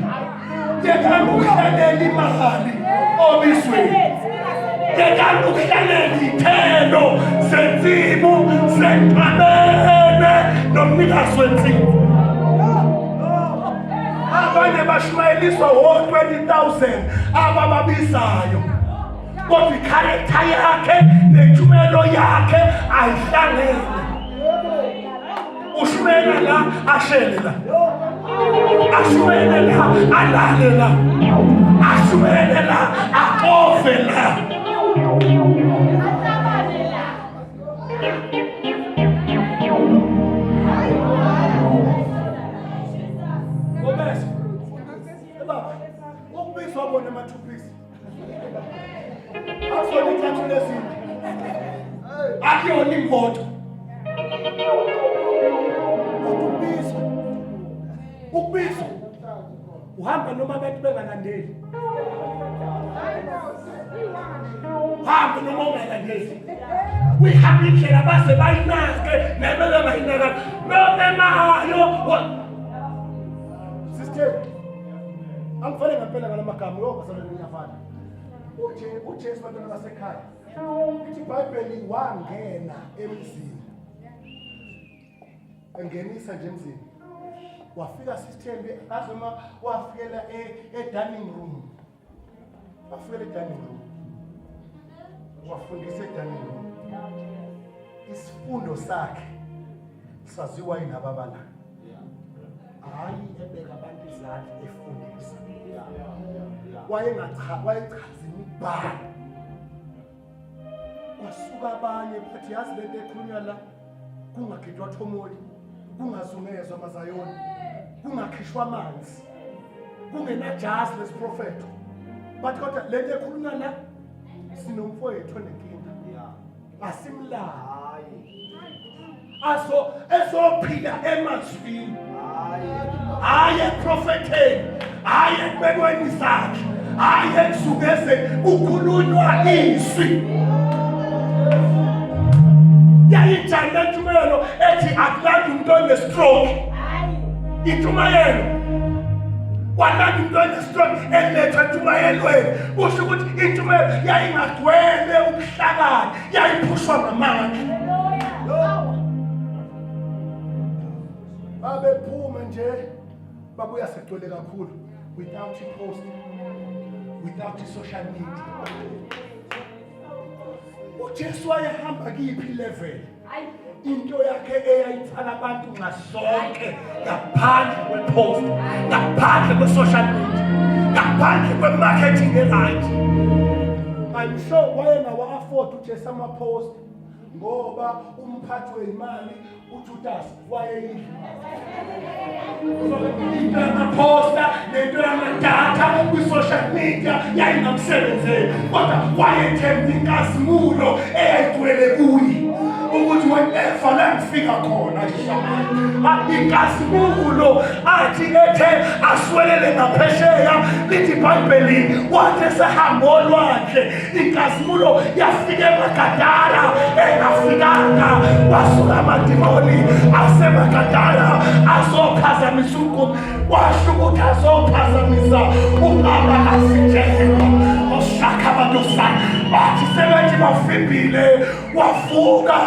yekani ukuhlalela imali obizweni, yekani ukuhlalela ithelo zenzimu senxabene nomnikazi wensini. Abanye bashumayeliswa wo-20,000 abababizayo. Kodwa ikharektha yakhe nentshumayelo yakhe ayihlangene. Ushumela la ashele la. Ashumela la alale la. Ashumela la aqove la. Gomez. Eba, ukubizwa bona amathupisi. Akuyona ithathu lezinto. Akuyona imoto. Ukubizwa. Uhamba noma abantu bengalandeli. Hamba noma ungalandeli. Uyihamba indlela base bayinake nebele bayinaka. Nomemayo. Sister, angifane ngempela ngalamagama ngoba sana ngiyafana. uJesu bantwana basekhaya ithi iBhayibheli wangena emzini engenisa nje emzini wafika Sithembe azoma wafikela dining room wafundisa dining room isifundo sakhe saziwa yinababala hayi ebeka abantu izandla efundisa wayechaza imibhalo kwasuka abanye bathi yazi lento ekhulunywa la kungakhithwa thomoli kungazungezwa amazayoni kungakhishwa amanzi kungenajazi lesiprofeto bathi kodwa lento ekhulunywa la sinomfowethu onenkinga asimlayi ezophila emazwini hayi eprofetheni hayi ekubekweni zakhe hayi ekuzungezeni ukhulunywa izwi yayinjani le ntshumayelo ethi akulandi umuntu onestroke intshumayelo walanda umuntu onestroke eletha ntshumayelweni kusho ukuthi intshumayelo yayingagcwele ubuhlakani yayiphushwa ngamandla babephuma nje babuya segcwele kakhulu without post without social media uJesu wayehamba kiphi level into yakhe eyayithana abantu ngasonke ngaphandle kwepost ngaphandle kwe-social media ngaphandle kwe-marketing right I'm sure wayengawa-afford uJesu ama-post ngoba umphathi weyimali uJudas wayeyidla into yamaposta nento yamadata kwi-social media yayingamsebenzeli kodwa wayethemba inkazimulo eyayigcwele kuye ukuthi whenever la ngifika khona inkazimulo athi ethe aswelele ngaphesheya lithi iBhayibheli wathi esehambo lwakhe inkazimulo yafika eMagadala engafikanga wasuka amadimoni aseMagadala azophazamisa umgodi washo ukuthi azophazamisa ubaba asitshela oshaka abantosana bathi sebethi bafimbile wavuka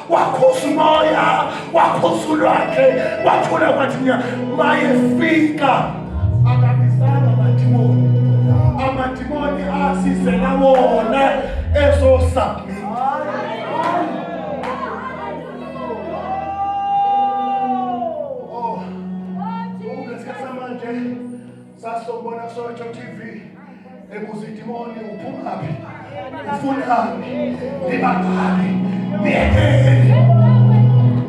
wakhosa umoya wakhosa ulwakhe wathula kwathi mayefika akabisanga amadimoni asizela wona ezosubmit sasobona sonke TV ebuza idimoni uphumaphi ufunani libaqali niyekeni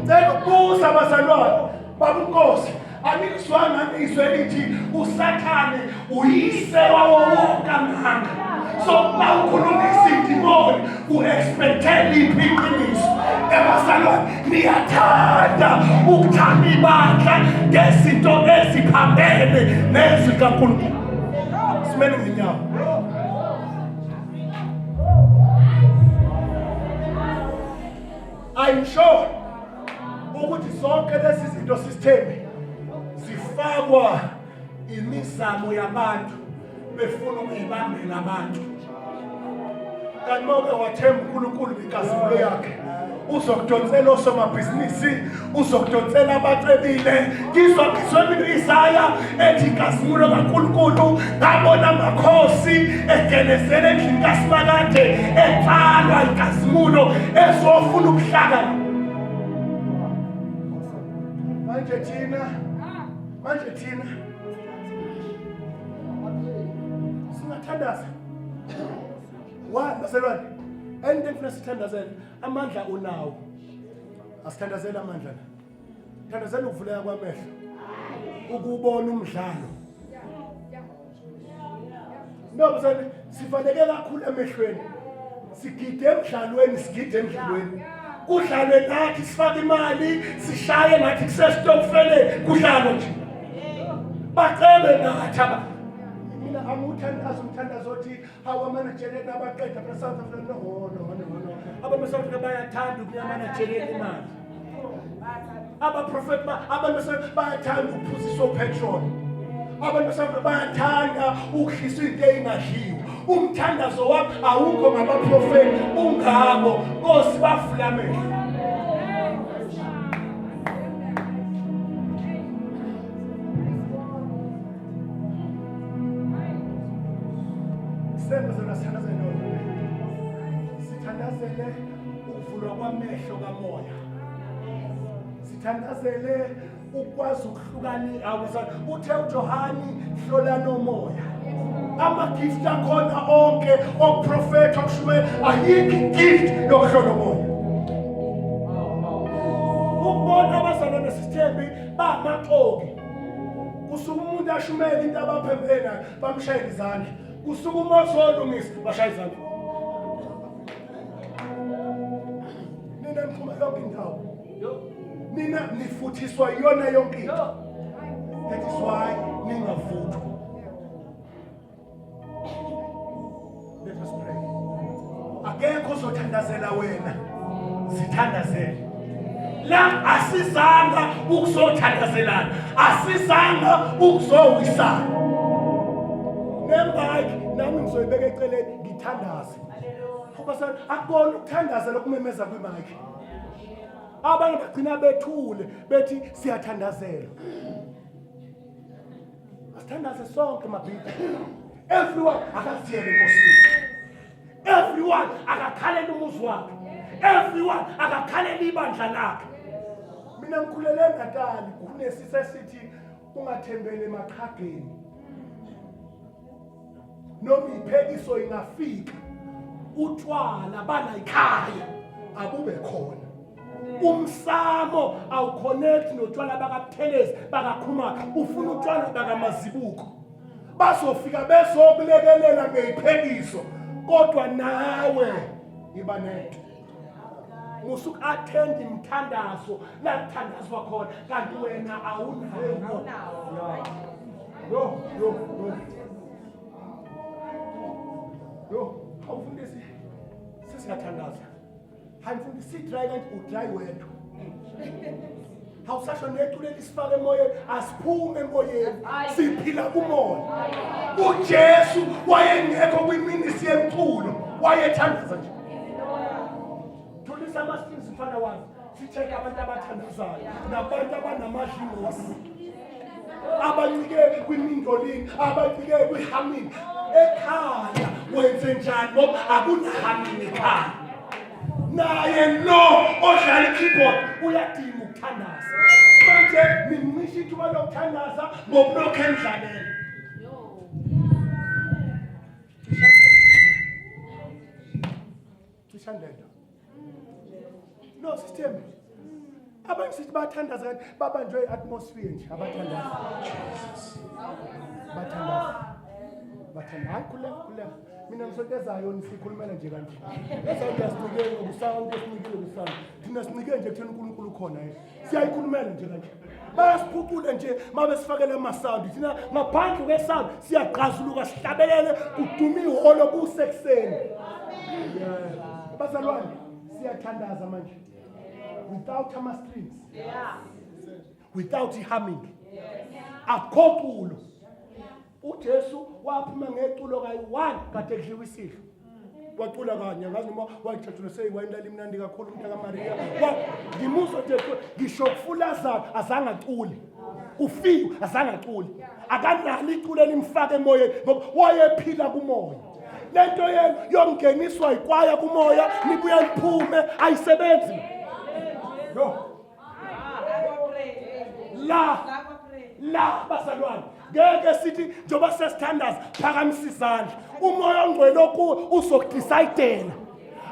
ngicela ukubuza abazalwane babunkosi anikuzwana nizwe lithi usathane uyise wawo wonke amanga so mawukhulumisa idimoni u-expecteli iqiniso abazalwane niyathanda ukuthanda ibandla ngezinto eziphambene nezwi kaNkulunkulu simele nginyawo I'm sure ukuthi zonke lezi zinto Sithembe zifakwa imizamo yabantu befuna ukuyibambela abantu kanti moke wathemba uNkulunkulu inkazimulo yakhe uzokudonsela osomabhizinisi, uzokudonsela abacebile. Ngizwa mina Isaya ethi inkazimulo kaNkulunkulu ngabona amakhosi egelezela endlini kaSimakade ethalwa inkazimulo ezofuna ukuhlangana. Manje thina singathandaza. Baselwane, anything funa sithandazele, amandla unawo. Asithandazele amandla la. Thandazela ukuvuleka kwamehlo. Ukubona umdlalo. No, baselwane, sifanele kakhulu emehlweni. Sigide emdlalweni. Kudlalwe nathi sifake imali, sishaye nathi kusesitokufele, kudlalwe nje. Bacebe nathi aba. Mina amuthandazo umthandazo othi awamanagerele nabaqeda na South Africa no. Abantu South Africa bayathanda ukuyamanagerele imali. Abaprofeti abantu bayathanda ukuphuzisa upetrol. Abantu South Africa bayathanda ukuhlisa into engadliwe. Umthandazo wami awukho ngabaprofeti, ungabo Nkosi bavula amehlo. Sithandazele ukuvulwa kwamehlo kamoya. Sithandazele ukwazi ukuhlukana awuzana. Uthe uJohani hlola nomoya. Ama-gift akhona onke okuprofetha okushumayela ayikho i-gift yokuhlola umoya. Ukubona abazalwane sithembi bamaxoki. Kusuka umuntu ashumela into abaphembena bamshayela izandla. Kusuka uMose olungisa bashaya izandla. Nina niphuma yonke indawo. Nina nifuthiswa yona yonke into. That is why ningavuthwa. Let us pray. Akekho uzothandazela wena. Sithandazele. La asizanga ukuzothandazelana. Asizanga ukuzowisana. Nemike nami ngizoyibeka eceleni ngithandaze. Ngoba akubona ukuthandaza lokumemeza kwimike. Abantu bagcina bethule bethi siyathandazela. Asithandaze sonke mabhidi. Everyone akaziyele enkosini. Everyone akakhalela umuzi wakhe. Everyone akakhalela ibandla lakhe. Mina ngikhulele eNatali kunesise sithi ungathembele emaqhageni. Noma iphekiso ingafika utshwala bala ikhaya abube khona. Umsamo awuconnect notshwala bakaphelezi bakakhumaka ufuna utshwala bakamazibuko. Bazofika bezokulekelela ngephekiso kodwa nawe iba nento. Musuku attend imthandazo la kuthandazwa khona kanti wena awunayo. Yo, awufundisi sisiyathandaza. Hayifundisi dry kanti udry wedwa. Awusasho nethulela isifake emoyeni asiphume emoyeni siphila kumoya. uJesu wayengekho kwiministry yemculo wayethandaza nje. Thulisa ama-strings mfana wami sitheke abantu abathandazayo nabantu abanamadlingozi abancike kwimindolini abancike kwihamini ekhaya wenze njani ngoba akunahamini ekhaya. Naye lo odlala i-keyboard uyadinga ukuthandaza. Manje nimisho ithuba lokuthandaza ngokulokhu endlaleni. Tishandela. No system. Abantu sithi bathandaza kanti babanjwe i-atmosphere nje abathandaza. Bathandaza. Hayi kule. Mina ngisokezayo nisikhulumela nje kanje. Bese ngiyasinikele ngokusawundi esinikele kusana. Thina sinike nje kuthena uNkulunkulu khona yena. Siyayikhulumela nje kanje. Basiphucule nje mabe sifakele ama-sound. Thina ngaphandle kwe-sound siyaqhazuluka sihlabelele kuduma iholo kusekuseni. Yeah. Bazalwane siyathandaza manje. Without ama-strings. Yeah. Without i-humming. Akho culo. uJesu waphuma ngeculo kayi-1 kade kudliwa isidlo. wacula kanye ngazi noma wayithathula seyiwayini limnandi kakhulu umntaka Maria ngimuzwa nje ngisho kufulaza azange acule ufiwe azange acule akanalo icule elimfaka emoyeni ngoba wayephila kumoya lento yongeniswa ikwaya kumoya nibuye liphume ayisebenzi no la bazalwane ngeke sithi njoba sesithandaza phakamisa izandla umoya ongcwele okuwo uzokudecidela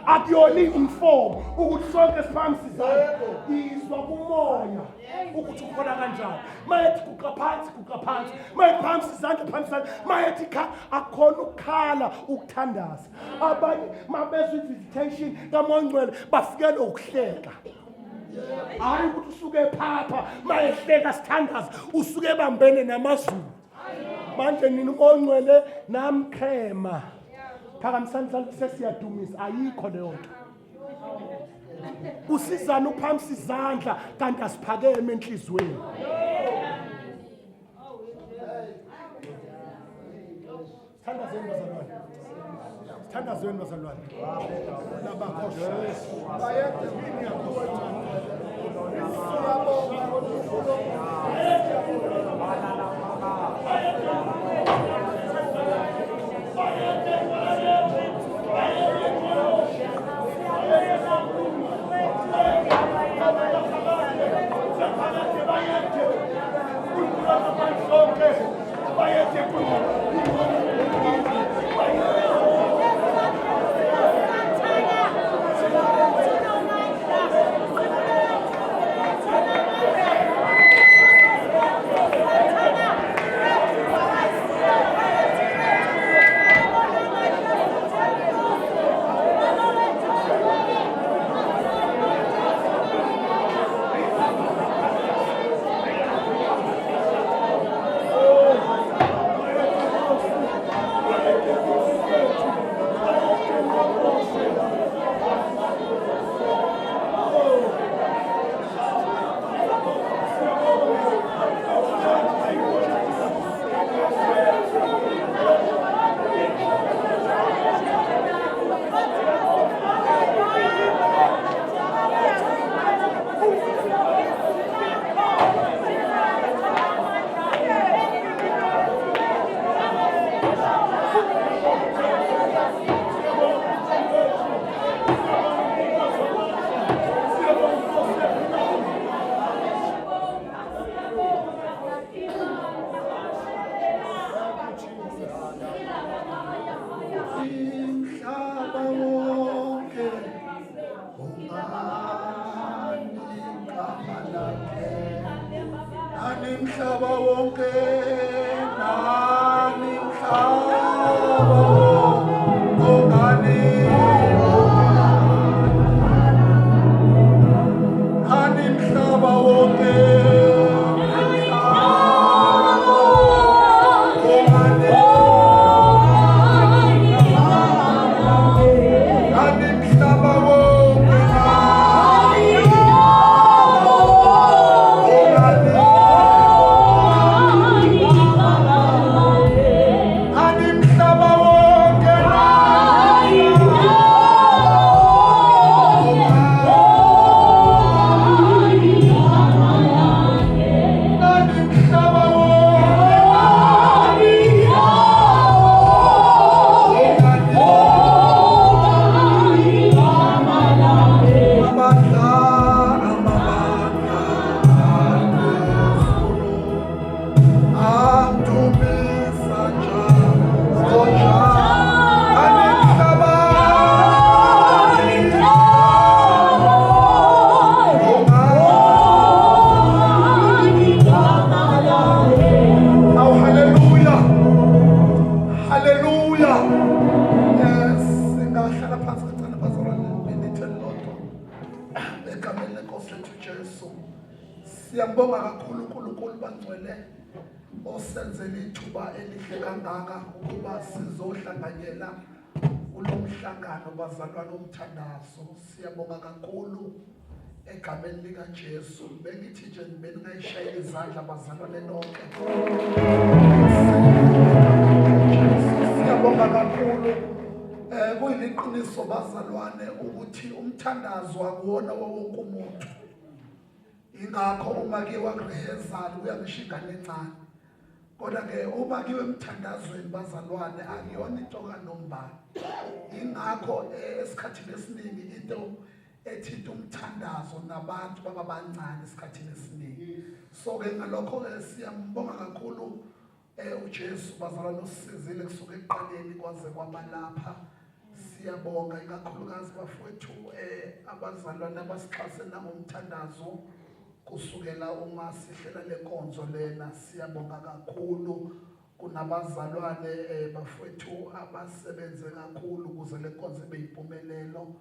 akuyoni umfomo ukuthi sonke siphakamisa izandla izwa kumoya ukuthi ukhona kanjani mayethi guqa phansi mayethi phakamisa izandla mayethi akhona ukukhala ukuthandaza abanye mabezwe i-visitation kamoya ongcwele bafikelwe ukuhleka hayi ukuthi usuke phapha mayehleka sithandaza usuke ebambene namazulu manje nina ongcwele namkhema phakamisani izandla sesiyadumisa ayikho leyo nto usizana uphamisa izandla kanti asiphakeme enhlizweni sithandazweni bazalwane nabakhohle bayede yini yakho Umhlaba wonke nani umhlaba ongani nani umhlaba wonke Siyambonga kakhulu uNkulunkulu bangcwele osenzele ithuba elihle kangaka ukuba sizohlanganyela kulomhlangano bazalwane omthandazo. Siyabonga kakhulu egameni lika Jesu. Bengithi nje beningayishayela izandla bazalwane lonke. Siyabonga kakhulu kuyini liqiniso bazalwane ukuthi umthandazo akuwona wonke umuntu. Ingakho uma ke wakurehezala uyangishinga nencane. Kodwa ke uma kiwe emthandazweni bazalwane akuyona into kaNombani. Ingakho esikhathini esiningi into ethinta umthandazo nabantu bababancane esikhathini esiningi. So ke ngalokho ke siyambonga kakhulu uJesu bazalwane usizile kusuka eqaleni kwaze kwabalapha. Siyabonga ikakhulukazi bafowethu abazalwane abasixhase nangomthandazo kusukela uma sihlela lenkonzo lena. Siyabonga kakhulu kunabazalwane bafowethu abasebenze kakhulu ukuze lenkonzo ibe yimpumelelo.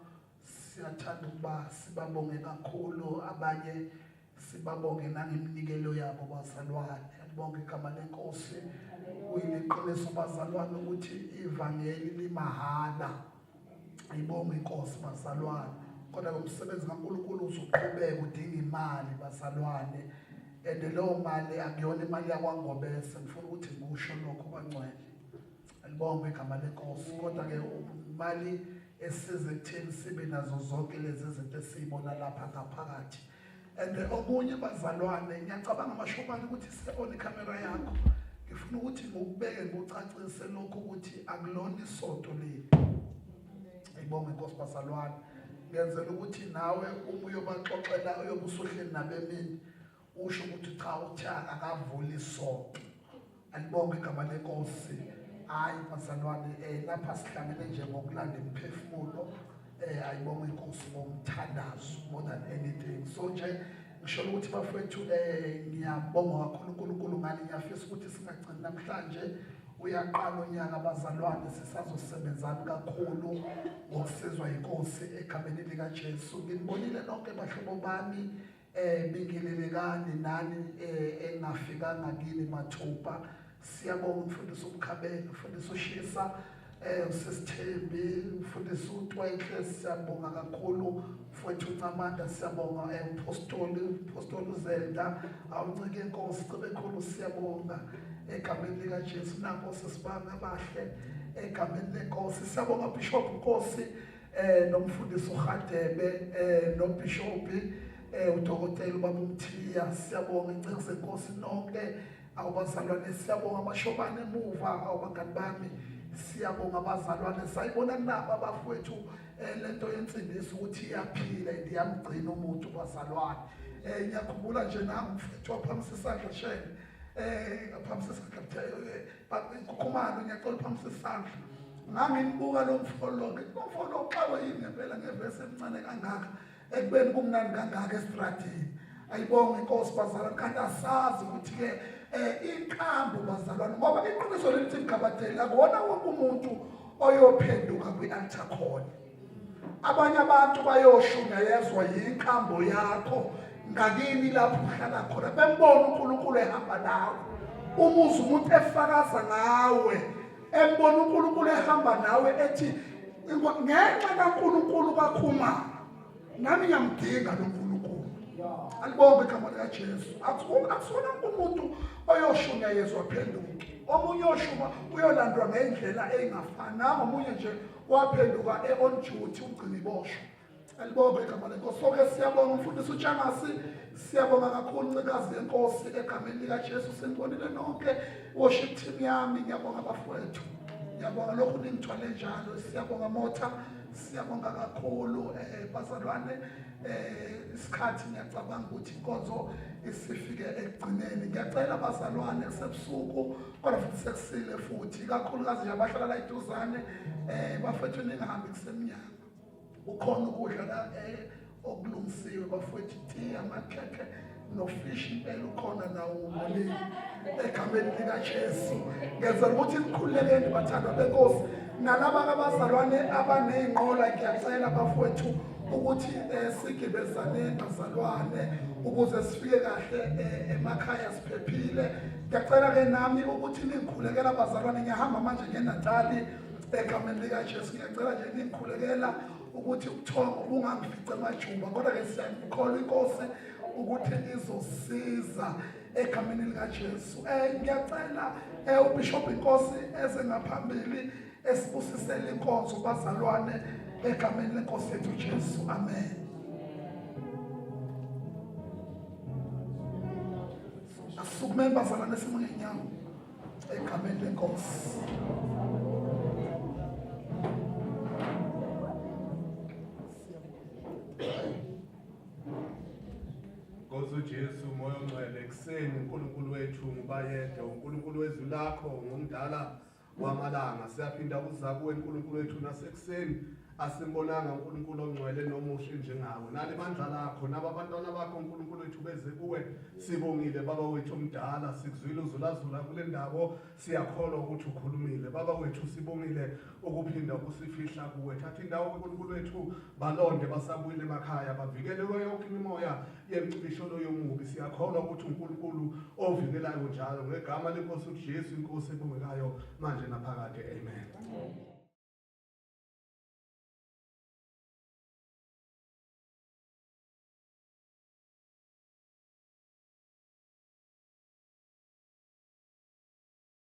Siyathanda ukuba sibabonge kakhulu, abanye sibabonge nangeminikelo yabo bazalwane. Sibonge igama lenkosi. Uyiliqiniso bazalwane ukuthi ivangeli limahala. Ayibonge inkosi bazalwane. Kodwa umsebenzi kaNkulunkulu uzoqhubeka udinga imali bazalwane. Leyo mali akuyona imali yakwaNgobese. Ngifuna ukuthi ngisho lokho bangcwele. Ayibonge igama lenkosi. Kodwa ke imali esize ekutheni sibe nazo zonke lezi zinto esizibona lapha ngaphakathi. Okunye bazalwane ngiyacabanga amashobani ukuthi se-on camera yakho. Ngifuna ukuthi ngikubeke ngicacise lokho ukuthi akulona isonto leli. Ayibonge inkosi bazalwane. Ngenzela ukuthi nawe uma uyobaxoxela uyobusuhleli nabemini usho ukuthi cha uthaka akavuli isonto. Ayibonge igama lenkosi. Hayi bazalwane lapha sihlangene nje ngokulanda imphefumulo. Ayibonge inkosi ngomthandazo more than anything. So nje ngisho ukuthi bafowethu ngiyabonga kakhulu uNkulunkulu ngani ngiyafisa ukuthi singagcini namhlanje uyaqala unyaka abazalwane sisazosebenzana kakhulu ngokusizwa inkosi egameni lika Jesu. Nginibonile nonke bahlobo bami bingelelekani nani engafikanga kini mathupha. Siyabonga umfundisi uMkhabela, umfundisi uShisa, usisithembi, umfundisi uTwenhle, siyabonga kakhulu. Mfowethu uNcamanda siyabonga, apostoli uZelda, awuncike inkosi cebekhulu siyabonga. Egameni lika Jesu nanko sisibanga abahle egameni lenkosi. Siyabonga Bishop Nkosi nomfundisi uHadebe noBishop uDokotela Baba Mthiya. Siyabonga inceke zenkosi nonke awubazalwane. Siyabonga amashobane emuva awubangani bami. Siyabonga abazalwane. Sayibona naba bafowethu lento yensindiso ukuthi iyaphila ndiyamgcina umuntu bazalwane. Ngiyakhumbula nje nami mfowethu waphamisa isandla shene. Ngaphamisa isandla kukhumalo ngiyacela phamisa isandla. Ngangimbuka lo mfolo ngifolo uxawe yini ngempela ngevese emncane kangaka ekubeni kumnandi kangaka estradini. Ayibonge inkosi bazalwane kanti asazi ukuthi ke inkhambo bazalwane ngoba iqiniso lelithi Mkhabatheli akuwona wonke umuntu oyophenduka kwi-altar call. Abanye abantu bayoshuna yezwa yinkhambo yakho ngakini lapho uhlala khona bembona uNkulunkulu ehamba nawe. Umuzi umuntu efakaza ngawe embona uNkulunkulu ehamba nawe ethi ngenxa kaNkulunkulu kakhumalo nami ngiyamdinga lo Nkulunkulu. Alibonge igama lika Jesu. Akusona umuntu oyoshuna yezwa phenduka. Omunye oshuma uyolandwa ngendlela engafani. Omunye nje waphenduka on duty ugcina iboshwa. Alibonge igama lenkosi. So ke siyabonga umfundisi uJangasi, siyabonga kakhulu incikazi yenkosi egameni lika Jesu. Senibonile nonke worship team yami, ngiyabonga abafowethu. Ngiyabonga lokhu ningithwale njalo. Siyabonga Motha, siyabonga kakhulu bazalwane. Isikhathi ngiyacabanga ukuthi inkonzo isifike ekugcineni. Ngiyacela abazalwane kusebusuku kodwa futhi sekusile futhi kakhulukazi nje abahlala la eduzane bafethu ningahambi kusemnyama. Ukhona ukudla la okulungisiwe bafethu tea amakhekhe nofish impela ukhona nawo umolini egameni lika Jesu. Ngenzela ukuthi nikhululekeni bathandwa benkosi nalaba abazalwane abaneyinqola. Ngiyacela bafethu ukuthi sigibezane bazalwane ukuze sifike kahle emakhaya siphephile. Ngiyacela ke nami ukuthi ningikhulekela abazalwane. Ngiyahamba manje ngeNatali egameni lika Jesu. Ngiyacela nje ningikhulekela ukuthi ubuthongo bungangifice emajuba kodwa ke siyakholwa inkosi ukuthi izosiza egameni lika Jesu. Ngiyacela uBishop inkosi eze ngaphambili esibusisele inkonzo bazalwane egameni lenkosi yethu Jesu. Amen. Asukume bazalwane simunyenyawo egameni lenkosi. Nkosi uJesu moya ongcwele ekseni uNkulunkulu wethu ngubayede uNkulunkulu wezwi lakho ngomdala wamalanga siyaphinda kuza kuwe uNkulunkulu wethu nasekuseni asimbonanga uNkulunkulu ongcwele nomuhle njengawe nali bandla lakho nabantwana bakho uNkulunkulu wethu beze kuwe sibongile baba wethu omdala sikuzwile uzulazula kule ndawo siyakholwa ukuthi ukhulumile baba wethu sibongile ukuphinda kusifihla kuwe thatha indawo uNkulunkulu wethu balonde basabuyile emakhaya bavikele yonke imimoya yemcibisho yomubi siyakholwa ukuthi uNkulunkulu ovikelayo njalo ngegama lenkosi uJesu inkosi ebongekayo manje naphakade amen.